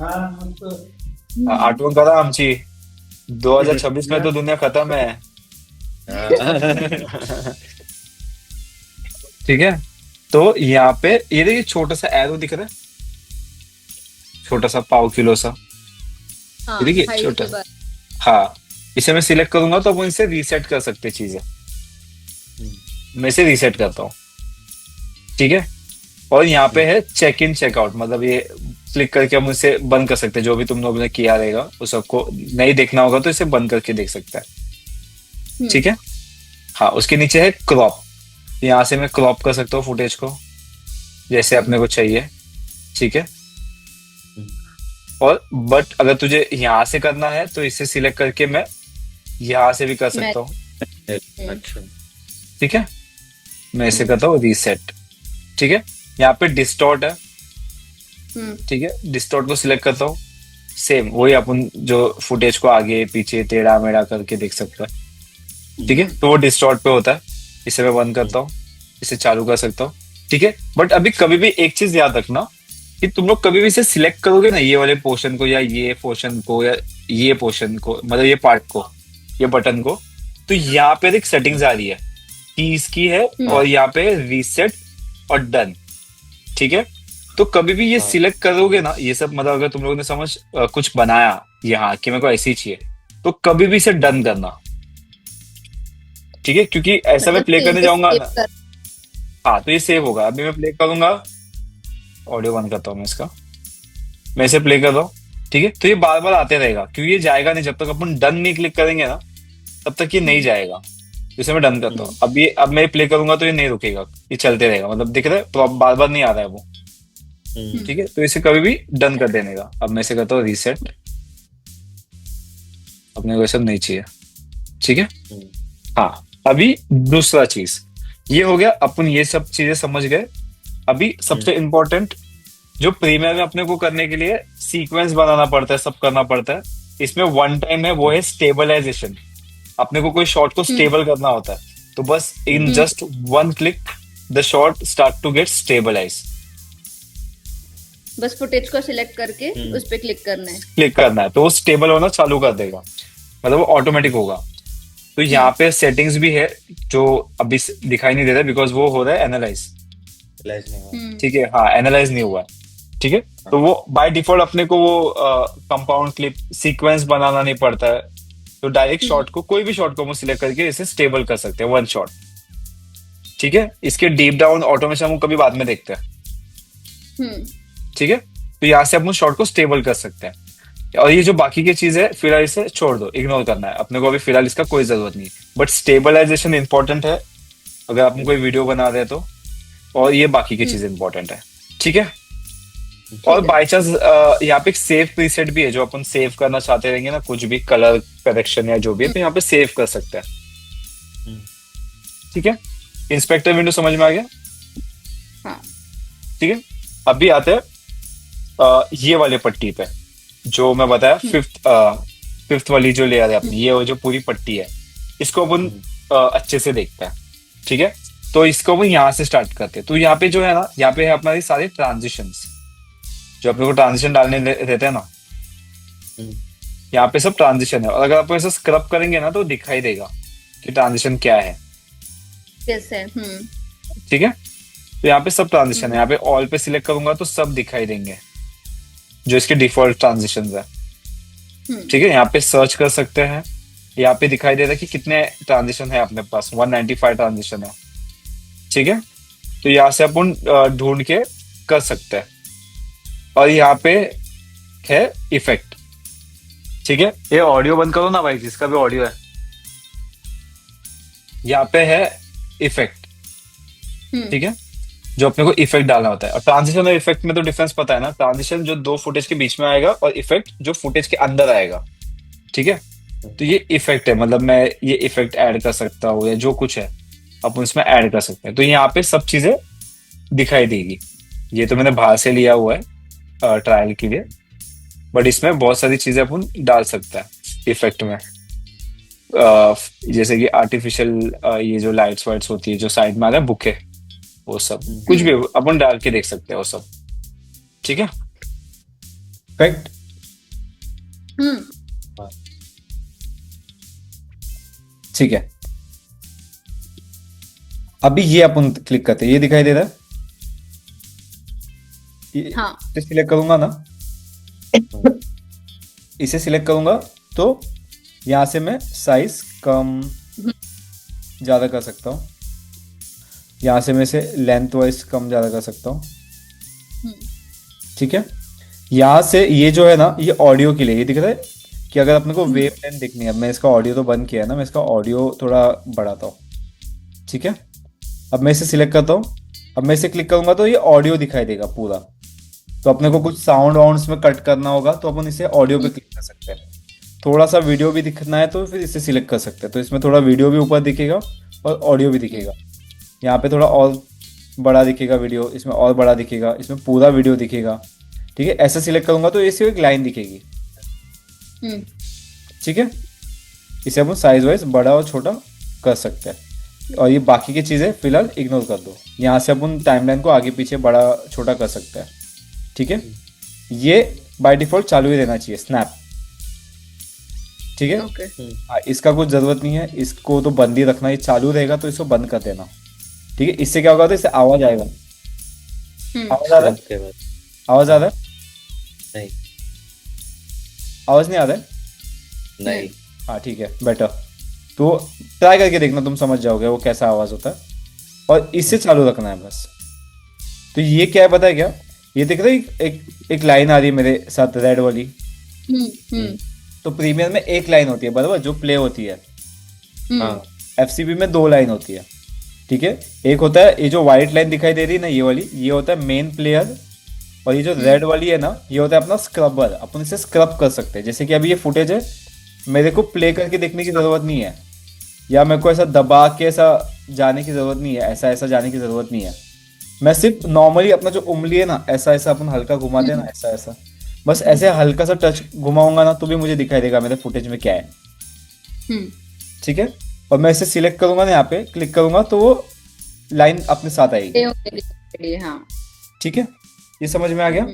आठवां करा आमची 2026 में तो दुनिया खत्म है. ठीक है. तो यहाँ पे ये देखिए छोटा सा एरो दिख रहा है, छोटा सा पाव किलो सा. हाँ ये देखिए हाइट छोटा के सा. बाद. हाँ, इसे मैं सिलेक्ट करूंगा तो अपन इसे रीसेट कर सकते हैं चीजें. मैं इसे रीसेट करता हूँ. ठीक है. और यहाँ पे है चेक इन चेकआउट, मतलब ये क्लिक करके हम इसे बंद कर सकते हैं. जो भी तुम लोगों ने किया रहेगा वो सबको नहीं देखना होगा तो इसे बंद करके देख सकता है. ठीक है. हाँ, उसके नीचे है क्रॉप. यहाँ से मैं क्रॉप कर सकता हूँ फुटेज को जैसे अपने को चाहिए. ठीक है. और बट अगर तुझे यहाँ से करना है तो इसे सिलेक्ट करके मैं यहाँ से भी कर सकता हूँ. अच्छा. ठीक है. मैं इसे करता हूँ रीसेट. ठीक है. यहाँ पे डिस्टॉर्ट है. ठीक है. डिस्टॉर्ट को सिलेक्ट करता हूँ. सेम वही अपन जो फुटेज को आगे पीछे टेढ़ा मेढ़ा करके देख सकता है. ठीक है. तो वो डिस्टॉर्ट पे होता है. इसे मैं बंद करता हूँ, इसे चालू कर सकता हूँ. ठीक है. बट अभी कभी भी एक चीज याद रखना कि तुम लोग कभी भी इसे सिलेक्ट करोगे ना, ये वाले पोर्शन को या ये पोर्शन को या ये पोर्शन को, मतलब ये पार्ट को, ये बटन को, तो यहाँ पे एक सेटिंग्स आ रही है, कीज की है और यहाँ पे रीसेट और डन. ठीक है. तो कभी भी ये सिलेक्ट करोगे ना, ये सब मतलब अगर तुम लोगों ने समझ कुछ बनाया यहाँ कि मेरे को ऐसी चाहिए, तो कभी भी इसे डन करना. ठीक है. क्योंकि ऐसा मैं मतलब प्ले करने changes जाऊंगा save ना. कर. हाँ, तो ये सेव होगा. अभी मैं प्ले करूंगा, ऑडियो बंद करता हूँ मैं इसका, मैं इसे प्ले कर रहा हूँ. ठीक है. तो ये बार बार आते रहेगा क्योंकि ये जाएगा नहीं जब तक अपन डन नहीं क्लिक करेंगे ना, तब तक ये नहीं जाएगा. इसे मैं डन करता हूँ. अब मैं प्ले करूंगा तो ये नहीं रुकेगा, ये चलते रहेगा. मतलब दिख रहा है तो अब बार बार नहीं आ रहा है वो. ठीक है. तो इसे कभी भी डन कर देने का. अब मैं इसे करता हूँ रीसेट. अपने को ये सब नहीं चाहिए. ठीक है. हाँ, अभी दूसरा चीज ये हो गया. अपन ये सब चीजें समझ गए. अभी सबसे इम्पोर्टेंट जो प्रीमियर में अपने को करने के लिए सीक्वेंस बनाना पड़ता है, सब करना पड़ता है. इसमें वन टाइम है, वो है स्टेबलाइजेशन. अपने को कोई शॉट को स्टेबल करना होता है, तो बस in just one click the shot start to get stabilize. बस फुटेज को सिलेक्ट करके उस पे क्लिक करना है. क्लिक करना है तो वो स्टेबल होना चालू कर देगा, मतलब वो ऑटोमेटिक होगा. तो यहाँ पे सेटिंग्स भी है जो अभी दिखाई नहीं दे रहा बिकॉज वो हो रहा है एनालाइज. ठीक है. हाँ, एनालाइज नहीं हुआ है. ठीक है. तो वो बाय डिफॉल्ट अपने को वो कंपाउंड क्लिप सीक्वेंस बनाना नहीं पड़ता है. तो डायरेक्ट शॉट को, कोई भी शॉट को हम सिलेक्ट करके इसे स्टेबल कर सकते हैं वन शॉट. ठीक है. इसके डीप डाउन ऑटोमेशन हम कभी बाद में देखते हैं. ठीक है. तो यहाँ से अपन शॉट को स्टेबल कर सकते हैं. और ये जो बाकी की चीज है फिलहाल इसे छोड़ दो, इग्नोर करना है अपने को. अभी फिलहाल इसका कोई जरूरत नहीं. बट स्टेबलाइजेशन इंपॉर्टेंट है अगर आप कोई वीडियो बना रहे हैं तो. और ये बाकी की चीज इंपॉर्टेंट है. ठीक है. और बाई चांस यहाँ पे एक सेव प्रीसेट भी है जो अपन सेव करना चाहते रहेंगे ना, कुछ भी कलर करेक्शन या जो भी है, तो यहाँ पे सेव कर सकते हैं. ठीक है. इंस्पेक्टर विंडो समझ में आ गया. हाँ. ठीक है. अभी आते हैं ये वाले पट्टी पे जो मैं बताया, फिफ्थ वाली जो लेयर है अपनी, ये वो जो पूरी पट्टी है, इसको अपन अच्छे से देखते हैं. ठीक है. तो इसको अपन यहाँ से स्टार्ट करते हैं. तो यहाँ पे जो है ना, यहाँ पे है अपना सारे ट्रांजिशंस जो अपने को ट्रांजिशन डालने रहते हैं ना, यहाँ पे सब ट्रांजिशन है. और अगर आप ऐसा स्क्रब करेंगे ना तो दिखाई देगा कि ट्रांजिशन क्या है. कैसे. ठीक है. तो यहाँ पे सब ट्रांजिशन है. यहाँ पे ऑल पे सिलेक्ट करूंगा तो सब दिखाई देंगे जो इसके डिफॉल्ट ट्रांजिशन है. ठीक है. यहाँ पे सर्च कर सकते हैं. यहाँ पे दिखाई दे रहा है कि कितने ट्रांजिशन है अपने पास. 195 ट्रांजिशन है. ठीक है. तो यहाँ से अपन ढूंढ के कर सकते हैं. और यहाँ पे है इफेक्ट. ठीक है. ये ऑडियो बंद करो ना भाई, जिसका भी ऑडियो है. यहाँ पे है इफेक्ट. ठीक है. जो अपने को इफेक्ट डालना होता है. और ट्रांजिशन और इफेक्ट में तो डिफरेंस पता है ना. ट्रांजिशन जो दो फुटेज के बीच में आएगा और इफेक्ट जो फुटेज के अंदर आएगा. ठीक है. तो ये इफेक्ट है, मतलब मैं ये इफेक्ट ऐड कर सकता हूँ या जो कुछ है अपन इसमें ऐड कर सकते हैं. तो यहाँ पे सब चीजें दिखाई देगी. ये तो मैंने बाहर से लिया हुआ है ट्रायल के लिए, बट इसमें बहुत सारी चीजें अपन डाल सकते हैं इफेक्ट में. जैसे कि आर्टिफिशियल ये जो लाइट्स वाइट्स होती है जो साइड में आ रहा है, बुके, वो सब कुछ भी अपन डाल के देख सकते हैं वो सब. ठीक है. करेक्ट। हम्म ठीक है, अभी ये अपन क्लिक करते हैं, ये दिखाई दे रहा है, ये हाँ इसे सिलेक्ट करूंगा ना, इसे सिलेक्ट करूंगा तो यहां से मैं साइज कम ज्यादा कर सकता हूँ, यहां से मैं इसे लेंथ वाइज कम ज्यादा कर सकता हूँ। हम्म ठीक है, यहाँ से ये जो है ना, ये ऑडियो के लिए, ये दिख रहा है कि अगर अपने को वेव लेंथ दिखनी है, मैं इसका ऑडियो तो बंद किया है ना, मैं इसका ऑडियो थोड़ा बढ़ाता हूँ। ठीक है, अब मैं इसे सिलेक्ट करता हूँ, अब मैं इसे क्लिक करूंगा तो ये ऑडियो दिखाई देगा पूरा। तो अपने को कुछ साउंड वाउंड्स में कट करना होगा तो अपन इसे ऑडियो पे क्लिक कर सकते हैं। थोड़ा सा वीडियो भी दिखना है तो फिर इसे सिलेक्ट कर सकते हैं, तो इसमें थोड़ा वीडियो भी ऊपर दिखेगा और ऑडियो भी दिखेगा। यहाँ पे थोड़ा और बड़ा दिखेगा वीडियो, इसमें और बड़ा दिखेगा, इसमें पूरा वीडियो दिखेगा। ठीक है, ऐसे सिलेक्ट करूंगा तो इसे एक लाइन दिखेगी। हम्म ठीक है, इसे अपन साइज वाइज बड़ा और छोटा कर सकते हैं, और ये बाकी की चीज़ें फिलहाल इग्नोर कर दो। यहाँ से अपन टाइमलाइन को आगे पीछे बड़ा छोटा कर सकते हैं। ठीक है, ये बाय डिफॉल्ट चालू ही रहना चाहिए स्नैप। ठीक है, ओके हाँ, इसका कुछ ज़रूरत नहीं है, इसको तो बंद ही रखना, ये चालू रहेगा तो इसको बंद कर देना। ठीक है, इससे क्या होगा, तो इससे आवाज़ आएगा। आवाज़ आ रहा है, के बाद आवाज़ आ रहा है, नहीं आवाज़ नहीं आ रहा है। नहीं हाँ ठीक है, बेटर। तो ट्राई करके देखना, तुम समझ जाओगे वो कैसा आवाज़ होता है, और इससे चालू रखना है बस। तो ये क्या है पता है क्या, ये देख रहे हो, एक लाइन आ रही है मेरे साथ रेड वाली। हम्म तो प्रीमियर में एक लाइन होती है बराबर, जो प्ले होती है। हाँ एफसीबी में दो लाइन होती है। ठीक है, एक होता है ये जो व्हाइट लाइन दिखाई दे रही है ना, ये वाली, ये होता है मेन प्लेयर, और ये जो रेड वाली है ना, ये होता है अपना स्क्रबर। अपन इसे स्क्रब कर सकते हैं। जैसे कि अभी ये फुटेज है, मेरे को प्ले करके देखने की जरूरत नहीं है, या मेरे को ऐसा दबा के ऐसा जाने की जरूरत नहीं है, ऐसा ऐसा जाने की जरूरत नहीं है। मैं सिर्फ नॉर्मली अपना जो उंगली है ना, ऐसा ऐसा अपन हल्का घुमाते हैं ना, ऐसा ऐसा, बस ऐसे हल्का सा टच घुमाऊंगा ना, तो भी मुझे दिखाई देगा मेरे फुटेज में क्या है। हम्म ठीक है, और मैं इसे सिलेक्ट करूंगा ना, यहाँ पे क्लिक करूंगा तो वो लाइन अपने साथ आएगी। हाँ ठीक है, ये समझ में आ गया।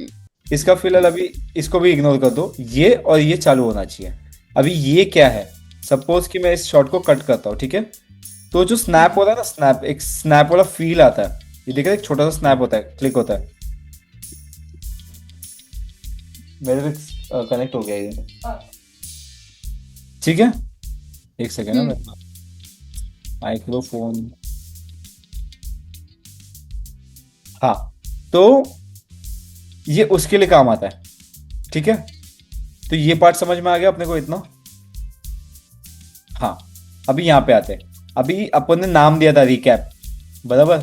इसका फिलहाल अभी इसको भी इग्नोर कर दो, ये और ये चालू होना चाहिए। अभी ये क्या है, सपोज कि मैं इस शॉट को कट करता हूँ। ठीक है, तो जो स्नैप होता है ना, स्नैप, एक स्नैप वाला फील आता है। ये देखिए, एक छोटा सा स्नैप होता है, क्लिक होता है। मेरे से कनेक्ट हो गया ये। ठीक है, एक सेकेंड ना, माइक्रोफोन। हाँ, तो ये उसके लिए काम आता है। ठीक है, तो ये पार्ट समझ में आ गया अपने को इतना। हाँ, अभी यहाँ पे आते हैं। अभी अपन ने नाम दिया था रिकैप, बराबर,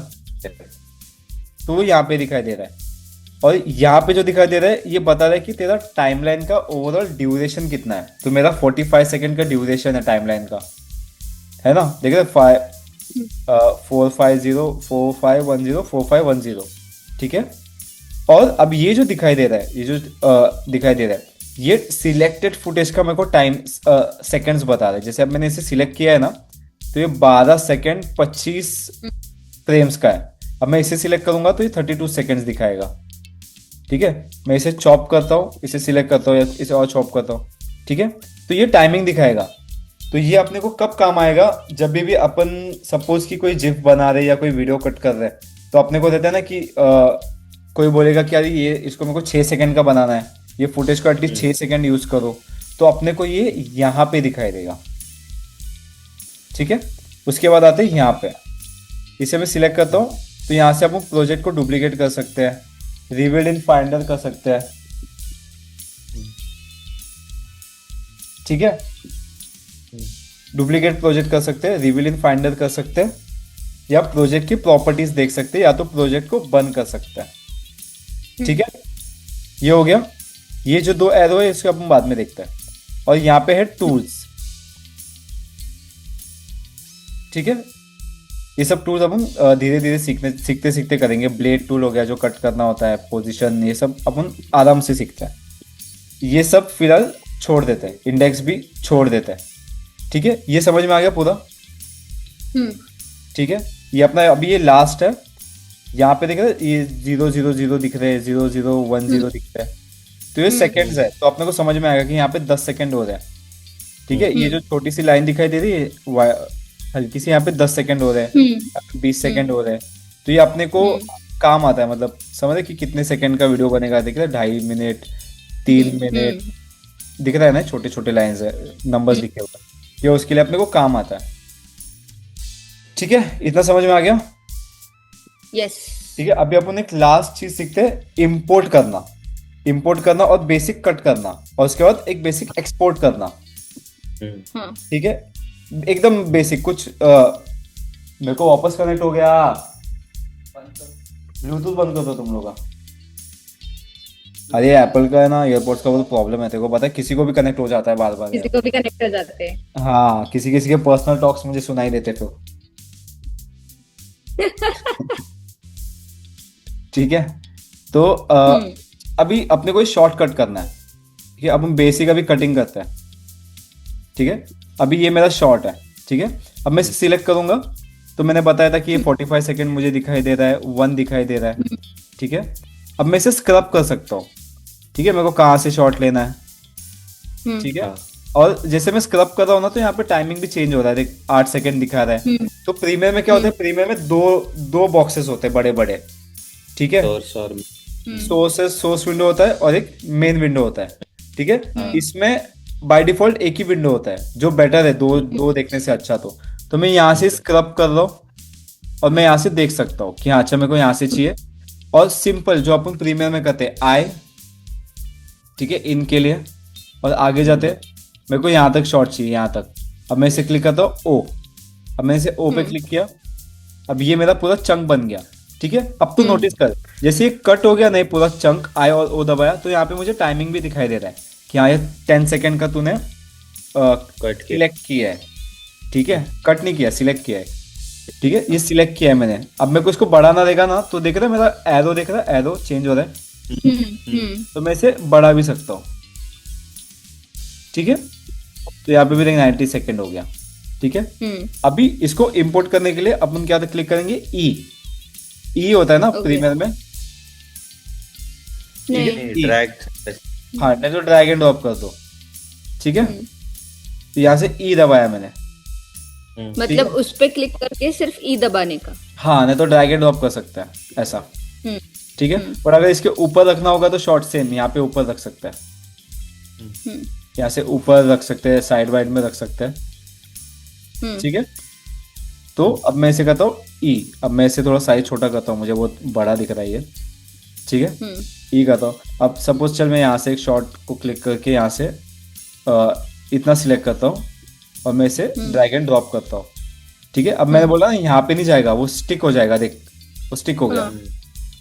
तो वो यहाँ पे दिखाई दे रहा है, और यहाँ पे जो दिखाई दे रहा है ये बता रहा है कि तेरा टाइमलाइन का ओवरऑल ड्यूरेशन कितना है। तो मेरा 45 सेकंड का ड्यूरेशन है टाइमलाइन का, है ना। देख रहे 450451045104510। ठीक है, और अब ये जो दिखाई दे रहा है, ये जो दिखाई दे रहा है, ये सिलेक्टेड फुटेज का मेरे को टाइम सेकंड्स बता रहा है। जैसे अब मैंने इसे सिलेक्ट किया है ना, तो ये 12 सेकंड 25 फ्रेम्स का है। अब मैं इसे सिलेक्ट करूंगा तो ये 32 सेकंड्स दिखाएगा। ठीक है, मैं इसे चॉप करता हूँ, इसे सिलेक्ट करता हूँ, या इसे और चॉप करता हूँ। ठीक है, तो ये टाइमिंग दिखाएगा। तो ये अपने को कब काम आएगा, जब भी अपन सपोज कि कोई जिफ बना रहे या कोई वीडियो कट कर रहे, तो अपने को देता है ना कि कोई बोलेगा कि यार ये इसको मेरे को 6 सेकंड का बनाना है, ये फुटेज को एटलीस्ट 6 सेकंड यूज करो, तो अपने को ये यहाँ पे दिखाई देगा। ठीक है, उसके बाद आते हैं यहाँ पे, इसे मैं सिलेक्ट करता हूँ, तो यहाँ से अपन प्रोजेक्ट को डुप्लीकेट कर सकते हैं, रिवील्ड इन फाइंडर कर सकते हैं। ठीक है, डुप्लीकेट प्रोजेक्ट कर सकते हैं, रिवील इन फाइंडर कर सकते हैं, या प्रोजेक्ट की प्रॉपर्टीज देख सकते हैं, या तो प्रोजेक्ट को बंद कर सकते हैं। ठीक है, ये हो गया। ये जो दो एरो है इसको अपन बाद में देखते हैं। और यहाँ पे है टूल्स। ठीक है, ये सब टूल्स अपन धीरे धीरे सीखते सीखते करेंगे। ब्लेड टूल हो गया जो कट करना होता है, पोजीशन, ये सब अपन आराम से सीखते हैं। ये सब फिलहाल छोड़ देते हैं, इंडेक्स भी छोड़ देते हैं। ठीक है, ये समझ में आ गया पूरा। ठीक है, ये अपना अभी ये लास्ट है। यहाँ पे देख रहे हैं, ये 000 दिख रहे हैं, 0010 दिख रहे हैं। तो ये सेकंड्स है, तो अपने को समझ में आएगा कि यहाँ पे 10 सेकंड हो रहे हैं। ठीक है, ये जो छोटी सी लाइन दिखाई दे रही है हल्की सी, यहाँ पे 10 सेकंड हो रहे हैं, 20 सेकंड हो रहे हैं। तो ये अपने को काम आता है, मतलब समझ कि कितने सेकंड का वीडियो बनेगा। दिख रहा है 2.5 मिनट, 3 मिनट दिख रहा है ना, छोटे छोटे लाइंस है, नंबर्स लिखे हुए हैं, ये उसके लिए अपने को काम आता है। ठीक है, इतना समझ में आ गया? यस। ठीक है, अभी अपन एक लास्ट चीज सीखते हैं, इंपोर्ट करना और बेसिक कट करना, और उसके बाद एक बेसिक एक्सपोर्ट करना। हाँ। ठीक है, एकदम बेसिक कुछ मेरे को वापस कनेक्ट हो गया, ब्लूटूथ बंद कर दो तुम लोग का। अरे एप्पल का है ना, एयरपोर्ट्स का वो प्रॉब्लम है, तेरे को पता है, किसी को भी कनेक्ट हो जाता है बार बार। किसी को भी कनेक्ट हो जाते हैं। हाँ, किसी किसी के पर्सनल टॉक्स मुझे सुनाई देते फिर। ठीक है, तो अभी अपने को शॉर्टकट करना है कि अब हम बेसिक अभी कटिंग करते हैं। ठीक है, अभी ये मेरा शॉर्ट है। ठीक है, अब मैं सिलेक्ट करूंगा, तो मैंने बताया था कि ये 45 सेकंड मुझे दिखाई दे रहा है, 1 दिखाई दे रहा है। ठीक है, अब मैं इसे स्क्रब कर सकता हूँ। ठीक है, मेरे को कहाँ से शॉर्ट लेना है। ठीक है, और जैसे मैं स्क्रब कर रहा हूँ ना, तो यहाँ पे टाइमिंग भी चेंज हो रहा है, देख 8 सेकंड दिखा रहा है। तो प्रीमियर में क्या होता है, प्रीमियर में दो बॉक्सेस होते हैं बड़े बड़े। ठीक है, सोर्स विंडो होता है और एक मेन विंडो होता है। ठीक है, इसमें बाय डिफॉल्ट एक ही विंडो होता है, जो बेटर है दो देखने से अच्छा। तो मैं यहाँ से स्क्रब कर रहा हूँ और मैं यहाँ से देख सकता हूँ कि हाँ अच्छा मेरे को यहाँ से चाहिए। और सिंपल जो अपन प्रीमियर में करते हैं, आई, ठीक है, इनके लिए, और आगे जाते हैं, मेरे को यहाँ तक शॉर्ट चाहिए, यहाँ तक। अब मैं इसे क्लिक करता हूँ ओ, अब मैंने इसे ओ पे क्लिक किया, अब ये मेरा पूरा चंक बन गया। ठीक है, अब तू नोटिस कर, जैसे ये कट हो गया नहीं पूरा चंक, आई और ओ दबाया, तो यहाँ पे मुझे टाइमिंग भी दिखाई दे रहा है कि हाँ ये 10 सेकंड का तूने सिलेक्ट किया है। ठीक है, कट नहीं किया, सिलेक्ट किया है। ठीक है, ये सिलेक्ट किया है मैंने। अब मेरे को इसको बढ़ाना रहेगा ना, तो देख रहा है मेरा एरो, देख रहा है एरो चेंज हो रहा है, तो मैं इसे बढ़ा भी सकता हूँ। ठीक है, तो यहाँ पे भी 90 सेकंड हो गया। ठीक है, अभी इसको इंपोर्ट करने के लिए अपन क्या क्लिक करेंगे, ई होता है ना प्रीमियर में। ड्रैग, हाँ, नहीं तो ड्रैग एंड ड्रॉप कर दो। ठीक है, तो यहाँ से ई दबाया मैंने, मतलब उस पे क्लिक करके सिर्फ ई दबाने का। हाँ, नहीं तो ड्रैग एंड ड्रॉप कर सकते हैं ऐसा। ठीक है, और अगर इसके ऊपर रखना होगा तो शॉर्ट सेम यहाँ पे ऊपर रख सकते हैं, यहाँ से ऊपर रख सकते हैं, साइड वाइड में रख सकते हैं। ठीक है, तो अब मैं इसे करता हूँ ई, अब मैं इसे थोड़ा साइज छोटा करता हूँ, मुझे बहुत बड़ा दिख रहा है ये। ठीक है, ई करता हूँ। अब सपोज चल मैं यहाँ से एक शॉर्ट को क्लिक करके यहाँ से इतना सिलेक्ट करता हूँ और मैं इसे ड्रैग एंड ड्रॉप करता हूँ। ठीक है, अब मैंने बोला ना यहाँ पे नहीं जाएगा, वो स्टिक हो जाएगा, देख वो स्टिक हो गया।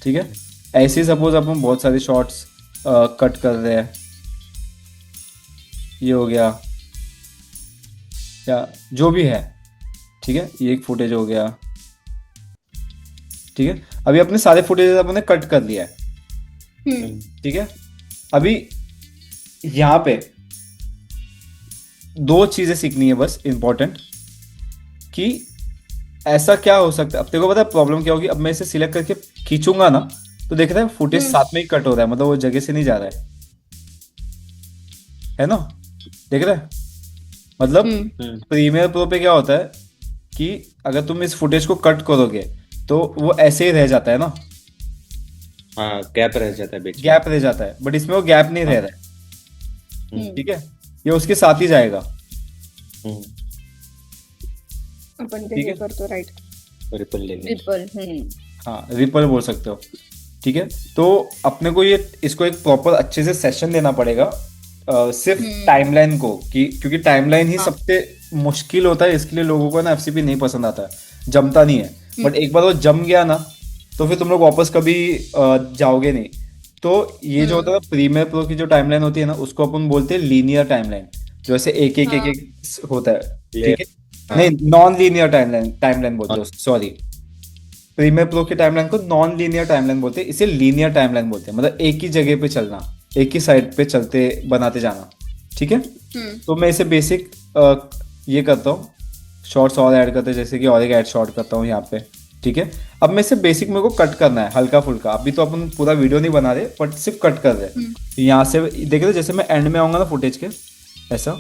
ठीक है, ऐसे ही सपोज अपन बहुत सारे शॉर्ट्स कट कर रहे हैं, ये हो गया या जो भी है। ठीक है, ये एक फुटेज हो गया। ठीक है, अभी अपने सारे फुटेज अपने कट कर लिया है। ठीक है, अभी यहाँ पे 2 चीजें सीखनी है बस इंपॉर्टेंट, कि ऐसा क्या हो सकता है। अब तेरे को पता है प्रॉब्लम क्या होगी, अब मैं इसे सिलेक्ट करके खींचूंगा ना, तो देख रहा है फुटेज साथ में ही कट हो रहा है, मतलब वो जगह से नहीं जा रहा है ना, देख रहा है। मतलब प्रीमियर प्रो पे क्या होता है कि अगर तुम इस फुटेज को कट करोगे तो वो ऐसे ही रह जाता है ना, हाँ गैप रह जाता है बीच में। गैप रह जाता है, बट इसमें वो गैप नहीं रह रहा है। ठीक है, ये उसके साथ ही जाएगा। अपन ठीक है, पर तो राइट रिपल ले लेंगे। रिपल, हाँ रिपल बोल सकते हो। ठीक है, तो अपने को ये इसको एक प्रॉपर अच्छे से सेशन देना पड़ेगा, सिर्फ टाइमलाइन को, कि क्योंकि टाइमलाइन ही सबसे मुश्किल होता है, इसके लिए लोगों को ना एफसीपी नहीं पसंद आता है, जमता नहीं है। बट एक बार वो जम गया ना, तो फिर तुम लोग वापस कभी जाओगे नहीं। तो ये जो होता है प्रीमियर प्रो की जो टाइमलाइन होती है ना, उसको अपन बोलते हैं लीनियर टाइमलाइन, जो ऐसे एक एक होता है। ठीक है, नहीं नॉन लीनियर टाइमलाइन बोलते हैं, सॉरी। प्रीमियर प्रो की टाइमलाइन को नॉन लीनियर टाइमलाइन बोलते हैं, इसे लीनियर टाइमलाइन बोलते हैं, मतलब एक ही जगह पे चलना, एक ही साइड पे चलते बनाते जाना। ठीक है, तो मैं इसे बेसिक ये करता हूँ, शॉर्ट्स और ऐड करते हैं, जैसे कि और एक ऐड शॉर्ट करता हूँ यहाँ पे। ठीक है। अब मैं इसे बेसिक मेरे को कट करना है हल्का फुल्का, अभी तो अपन पूरा वीडियो नहीं बना रहे बट सिर्फ कट कर रहे हैं। तो यहाँ से देख रहे हो, जैसे मैं एंड में आऊंगा ना फुटेज के ऐसा,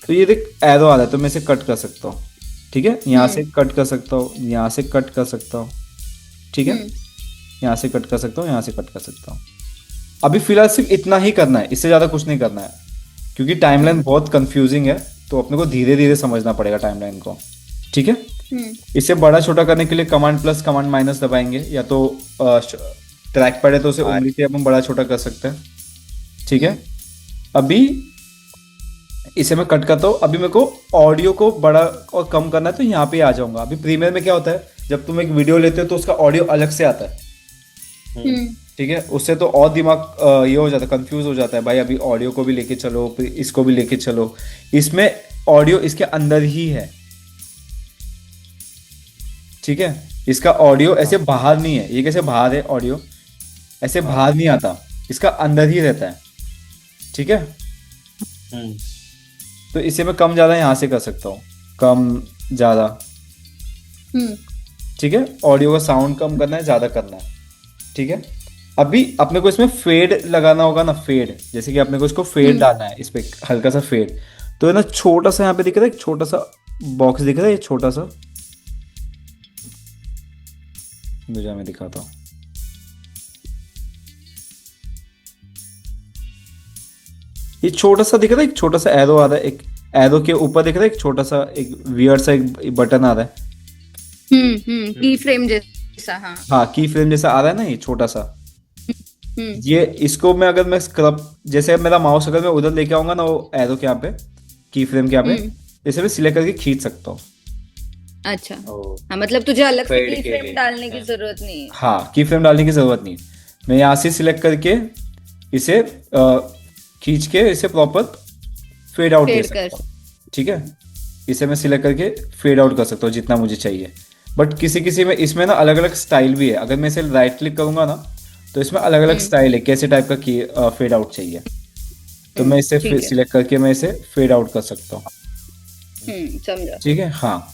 तो ये देख एरो आ रहा है, तो मैं इसे कट कर सकता हूँ, ठीक है। यहाँ से कट कर सकता हूँ, यहाँ से कट कर सकता हूँ, ठीक है। यहाँ से कट कर सकता हूँ, यहाँ से कट कर सकता हूँ। अभी फिलहाल सिर्फ इतना ही करना है, इससे ज़्यादा कुछ नहीं करना है, क्योंकि टाइमलाइन बहुत कंफ्यूजिंग है, तो अपने को धीरे धीरे समझना पड़ेगा टाइमलाइन को, ठीक है। इसे बड़ा छोटा करने के लिए कमांड प्लस कमांड माइनस दबाएंगे, या तो ट्रैक पैड है तो उसे उंगली से अपन बड़ा छोटा कर सकते हैं, ठीक है। अभी इसे मैं कट करता हूँ। अभी मेरे को ऑडियो को बड़ा और कम करना है, तो यहाँ पे आ जाऊंगा। अभी प्रीमियर में क्या होता है, जब तुम एक वीडियो लेते हो तो उसका ऑडियो अलग से आता है, ठीक है। उससे तो और दिमाग ये हो जाता है, कंफ्यूज हो जाता है, भाई अभी ऑडियो को भी लेके चलो, फिर इसको भी लेके चलो। इसमें ऑडियो इसके अंदर ही है, ठीक है। इसका ऑडियो ऐसे बाहर नहीं है, ये कैसे बाहर है ऑडियो, ऐसे बाहर नहीं आता, इसका अंदर ही रहता है, ठीक है। तो इसे मैं कम ज्यादा यहाँ से कर सकता हूँ, कम ज्यादा, ठीक है। ऑडियो का साउंड कम करना है, ज्यादा करना है, ठीक है। अभी अपने को इसमें फेड लगाना होगा ना, फेड, जैसे कि अपने को इसको फेड डालना है, इस पे हल्का सा फेड। तो है ना, छोटा सा यहाँ पे दिख रहा है, एक छोटा सा बॉक्स दिख रहा है, ये छोटा सा, मुझे मैं दिखाता हूँ। ये छोटा सा दिख रहा है, एक छोटा सा एरो आ रहा है, एक एरो के ऊपर दिख रहा है एक छोटा सा, एक वियर्ड सा एक बटन आ रहा है, की फ्रेम जैसा, हाँ की फ्रेम जैसा आ रहा है ना, ये छोटा सा। ये इसको मैं अगर मैं स्क्रब, जैसे मेरा माउस अगर मैं उधर लेके आऊंगा ना, वो एरो के यहाँ पे, की फ्रेम के यहाँ पे, जैसे मैं सिलेक्ट करके खींच सकता हूँ। अच्छा, हाँ, मतलब तुझे अलग से की फ्रेम डालने की जरूरत नहीं है। हाँ, की फ्रेम डालने की जरूरत नहीं, मैं यहाँ से सिलेक्ट करके इसे खींच के इसे प्रॉपर फेड आउट दे सकता हूँ, ठीक है। इसे मैं सिलेक्ट करके फेड आउट कर सकता हूँ जितना मुझे चाहिए। बट किसी किसी में इसमें ना अलग अलग स्टाइल भी है, अगर मैं इसे राइट क्लिक करूंगा ना, तो इसमें अलग अलग स्टाइल है, कैसे टाइप का फेड आउट चाहिए, तो मैं इसे सिलेक्ट करके मैं इसे फेड आउट कर सकता हूँ, समझा, ठीक है। हाँ,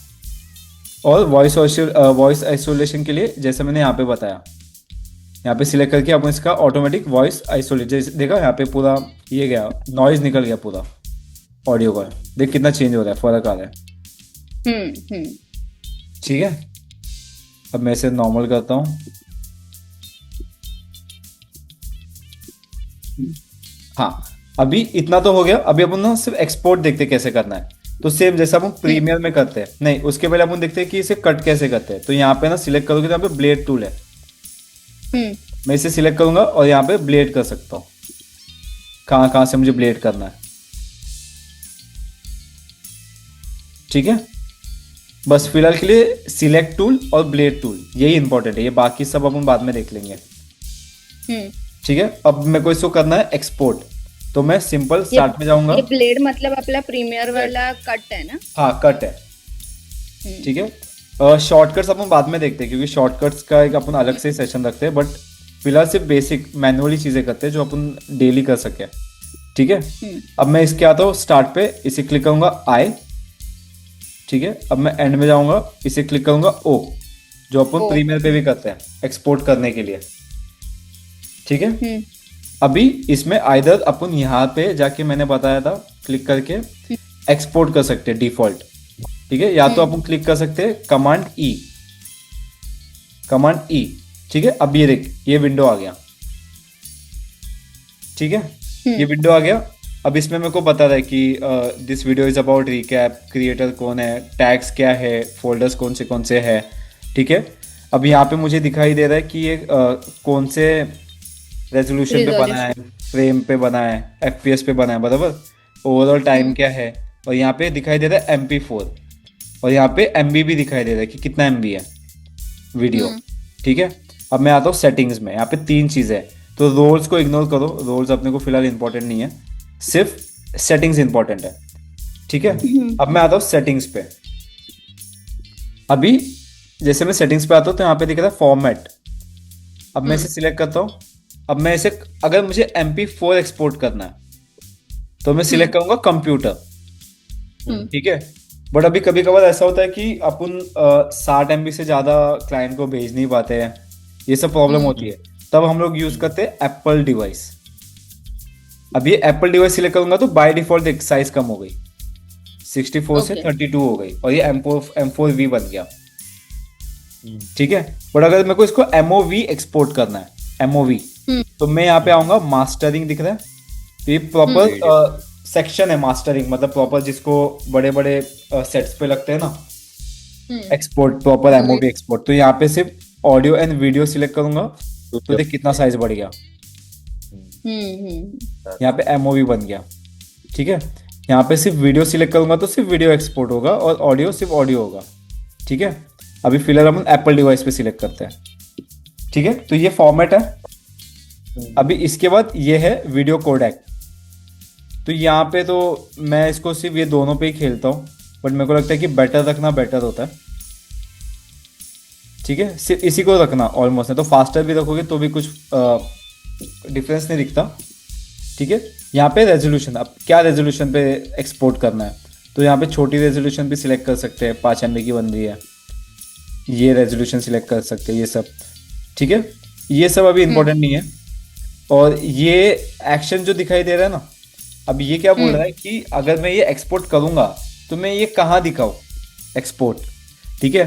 और वॉइस आइसोलेशन के लिए जैसे मैंने यहाँ पे बताया, यहाँ पे सिलेक्ट करके अपन इसका ऑटोमेटिक वॉइस आइसोलेट, जैसे देखा यहाँ पे पूरा ये गया, नॉइज निकल गया पूरा ऑडियो का, देख कितना चेंज हो रहा है, फर्क आ रहा है, ठीक है। अब मैं इसे नॉर्मल करता हूँ, हाँ अभी इतना तो हो गया। अभी अपन ना सिर्फ एक्सपोर्ट देखते कैसे करना है, तो सेम जैसा हम प्रीमियर में करते हैं, नहीं उसके पहले अपन देखते हैं कि इसे कट कैसे करते हैं। तो यहाँ पे ना सिलेक्ट करोगे तो यहाँ पे ब्लेड टूल है, मैं इसे सिलेक्ट करूंगा और यहाँ पे ब्लेड कर सकता हूँ, कहाँ से मुझे ब्लेड करना है, ठीक है। बस फिलहाल के लिए सिलेक्ट टूल और ब्लेड टूल यही इंपॉर्टेंट है, ये बाकी सब अपन बाद में देख लेंगे, ठीक है। अब मेरे को इसको करना है एक्सपोर्ट, तो मैं सिंपल स्टार्ट में जाऊंगा। ये ब्लेड मतलब अपना प्रीमियर वाला कट है ना? हाँ कट है, ठीक है। शॉर्टकट्स अपन बाद में देखते हैं, क्योंकि शॉर्टकट्स का एक अपन अलग से सेशन रखते हैं, बट फिलहाल सिर्फ बेसिक मैनुअली चीजें करते हैं जो अपन डेली कर सके, ठीक है। अब मैं इसके आता हूँ स्टार्ट पे, इसे क्लिक करूंगा आई, ठीक है। अब मैं एंड में जाऊंगा, इसे क्लिक करूंगा ओ, जो अपन प्रीमियर पे भी करते हैं एक्सपोर्ट करने के लिए, ठीक है। अभी इसमें आइदर अपन यहाँ पे जाके मैंने बताया था क्लिक करके एक्सपोर्ट कर सकते हैं डिफॉल्ट, ठीक है, या तो अपन क्लिक कर सकते हैं कमांड ई, ठीक है। अब ये देख ये विंडो आ गया, ठीक है, ये विंडो आ गया। अब इसमें मेरे को बता रहा है कि this video is about recap, creator कौन है, टैग्स क्या है, फोल्डर्स कौन से है, ठीक है। अब यहाँ पे मुझे दिखाई दे रहा है कि ये कौन से रेजोल्यूशन पे बना है, फ्रेम पे बना है, FPS पे बना है, बराबर, ओवरऑल टाइम क्या है, और यहाँ पे दिखाई दे रहा है MP4, और यहाँ पे MB भी दिखाई दे रहा है कि कितना MB है वीडियो, ठीक है। अब मैं आता हूँ सेटिंग्स में, यहाँ पे 3 चीजें हैं, तो रोल्स को इग्नोर करो, रोल्स अपने को फिलहाल इंपॉर्टेंट नहीं है, सिर्फ सेटिंग्स इंपॉर्टेंट है, ठीक है। अब मैं आता हूँ सेटिंग्स पे, अभी जैसे मैं सेटिंग्स पे आता हूँ तो यहाँ पे दिख रहा है फॉर्मेट, अब मैं इसे सिलेक्ट करता हूँ। अब मैं इसे अगर मुझे MP4 एक्सपोर्ट करना है तो मैं सिलेक्ट करूंगा कंप्यूटर, ठीक है। बट अभी कभी कभार ऐसा होता है कि अपन 60 MB से ज्यादा क्लाइंट को भेज नहीं पाते हैं, ये सब प्रॉब्लम होती है। तब हम लोग यूज करते हैं एप्पल डिवाइस। अब ये एप्पल डिवाइस सिलेक्ट करूंगा तो बाय डिफॉल्ट एक साइज कम हो गई, 64 से Okay. 32 हो गई, और ये M4V बन गया। ठीक है, बट अगर मेरे को इसको MOV एक्सपोर्ट करना है, MOV, तो मैं यहाँ पे आऊंगा, मास्टरिंग दिख रहा है, तो ये प्रॉपर सेक्शन है मास्टरिंग, मतलब प्रॉपर जिसको बड़े बड़े सेट्स पे लगते हैं ना, एक्सपोर्ट, प्रॉपर MOV एक्सपोर्ट। तो यहाँ पे सिर्फ ऑडियो एंड वीडियो सिलेक्ट करूंगा तो देख कितना साइज बढ़ गया, यहाँ पे MOV बन गया। ठीक है, यहाँ पे सिर्फ वीडियो सिलेक्ट करूंगा तो सिर्फ वीडियो एक्सपोर्ट होगा और ऑडियो सिर्फ ऑडियो होगा। ठीक है, अभी फिलहाल अपन एप्पल डिवाइस पे सिलेक्ट करते हैं। ठीक है, तो ये फॉर्मेट है। अभी इसके बाद ये है वीडियो कोडेक। तो यहाँ पे तो मैं इसको सिर्फ ये दोनों पे ही खेलता हूँ, बट मेरे को लगता है कि बेटर रखना बेटर होता है। ठीक है, सिर्फ इसी को रखना ऑलमोस्ट, है तो फास्टर भी रखोगे तो भी कुछ डिफरेंस नहीं दिखता। ठीक है, यहाँ पे रेजोल्यूशन, अब क्या रेजोल्यूशन पे एक्सपोर्ट करना है, तो यहाँ पे छोटी रेजोल्यूशन भी सिलेक्ट कर सकते हैं, 5 MB की बन रही है, ये रेजोल्यूशन सिलेक्ट कर सकते हैं, ये सब। ठीक है, ये सब अभी इंपॉर्टेंट नहीं है। और ये एक्शन जो दिखाई दे रहा है ना, अब ये क्या बोल रहा है कि अगर मैं ये एक्सपोर्ट करूंगा तो मैं ये कहाँ दिखाऊं एक्सपोर्ट। ठीक है,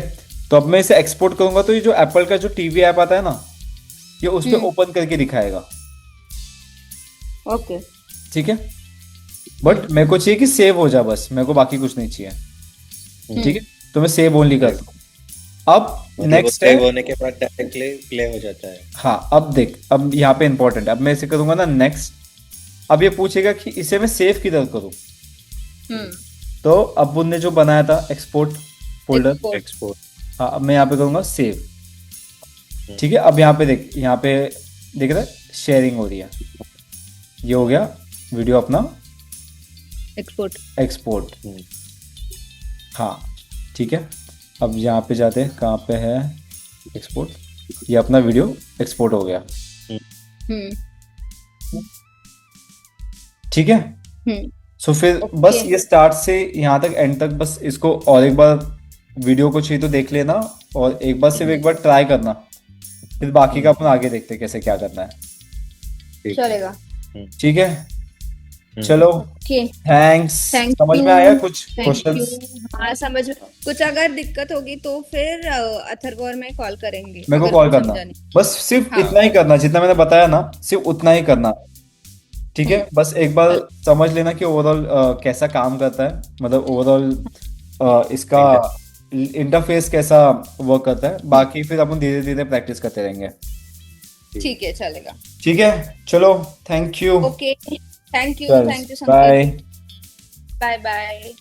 तो अब मैं इसे एक्सपोर्ट करूंगा तो ये जो एप्पल का जो टीवी ऐप आता है ना, ये उस पर ओपन करके दिखाएगा। ओके, ठीक है, बट मेरे को चाहिए कि सेव हो जाए, बस मेरे को बाकी कुछ नहीं चाहिए। ठीक है, तो मैं सेव ओनली करता हूँ। अब नेक्स्ट है, सेव होने के बाद डायरेक्टली प्ले हो जाता है। हाँ अब देख, अब यहाँ पे इंपॉर्टेंट है, अब मैं इसे करूंगा ना नेक्स्ट। अब ये पूछेगा कि इसे मैं सेव किधर करूँ, तो अब उनने जो बनाया था एक्सपोर्ट फोल्डर, एक्सपोर्ट, हाँ अब मैं यहाँ पे करूंगा सेव। ठीक है, अब यहाँ पे देख, यहाँ पे देख रहा है शेयरिंग हो रही है, ये हो गया वीडियो अपना एक्सपोर्ट। हाँ ठीक है, अब यहाँ पे जाते हैं, कहाँ पे है एक्सपोर्ट, ये अपना वीडियो एक्सपोर्ट हो गया। ठीक है, सो फिर बस ये स्टार्ट से यहाँ तक एंड तक, बस इसको और एक बार वीडियो को चाहिए तो देख लेना, और एक बार सिर्फ एक बार ट्राई करना, फिर बाकी का अपन आगे देखते हैं कैसे क्या करना है। चलेगा। ठीक है, चलो थैंक्स। समझ में आया कुछ क्वेश्चंस? हाँ समझ में। कुछ अगर दिक्कत होगी तो फिर अथर्व और मैं कॉल करेंगे, मेरे को कॉल करना, बस सिर्फ इतना ही करना, जितना मैंने बताया ना सिर्फ उतना ही करना। ठीक है, बस एक बार समझ लेना कि ओवरऑल कैसा काम करता है, मतलब ओवरऑल इसका इंटरफेस कैसा वर्क करता है, बाकी फिर अपन धीरे धीरे प्रैक्टिस करते रहेंगे। ठीक है, चलेगा। ठीक है, चलो thank you. Okay, thank you so much. Bye bye bye.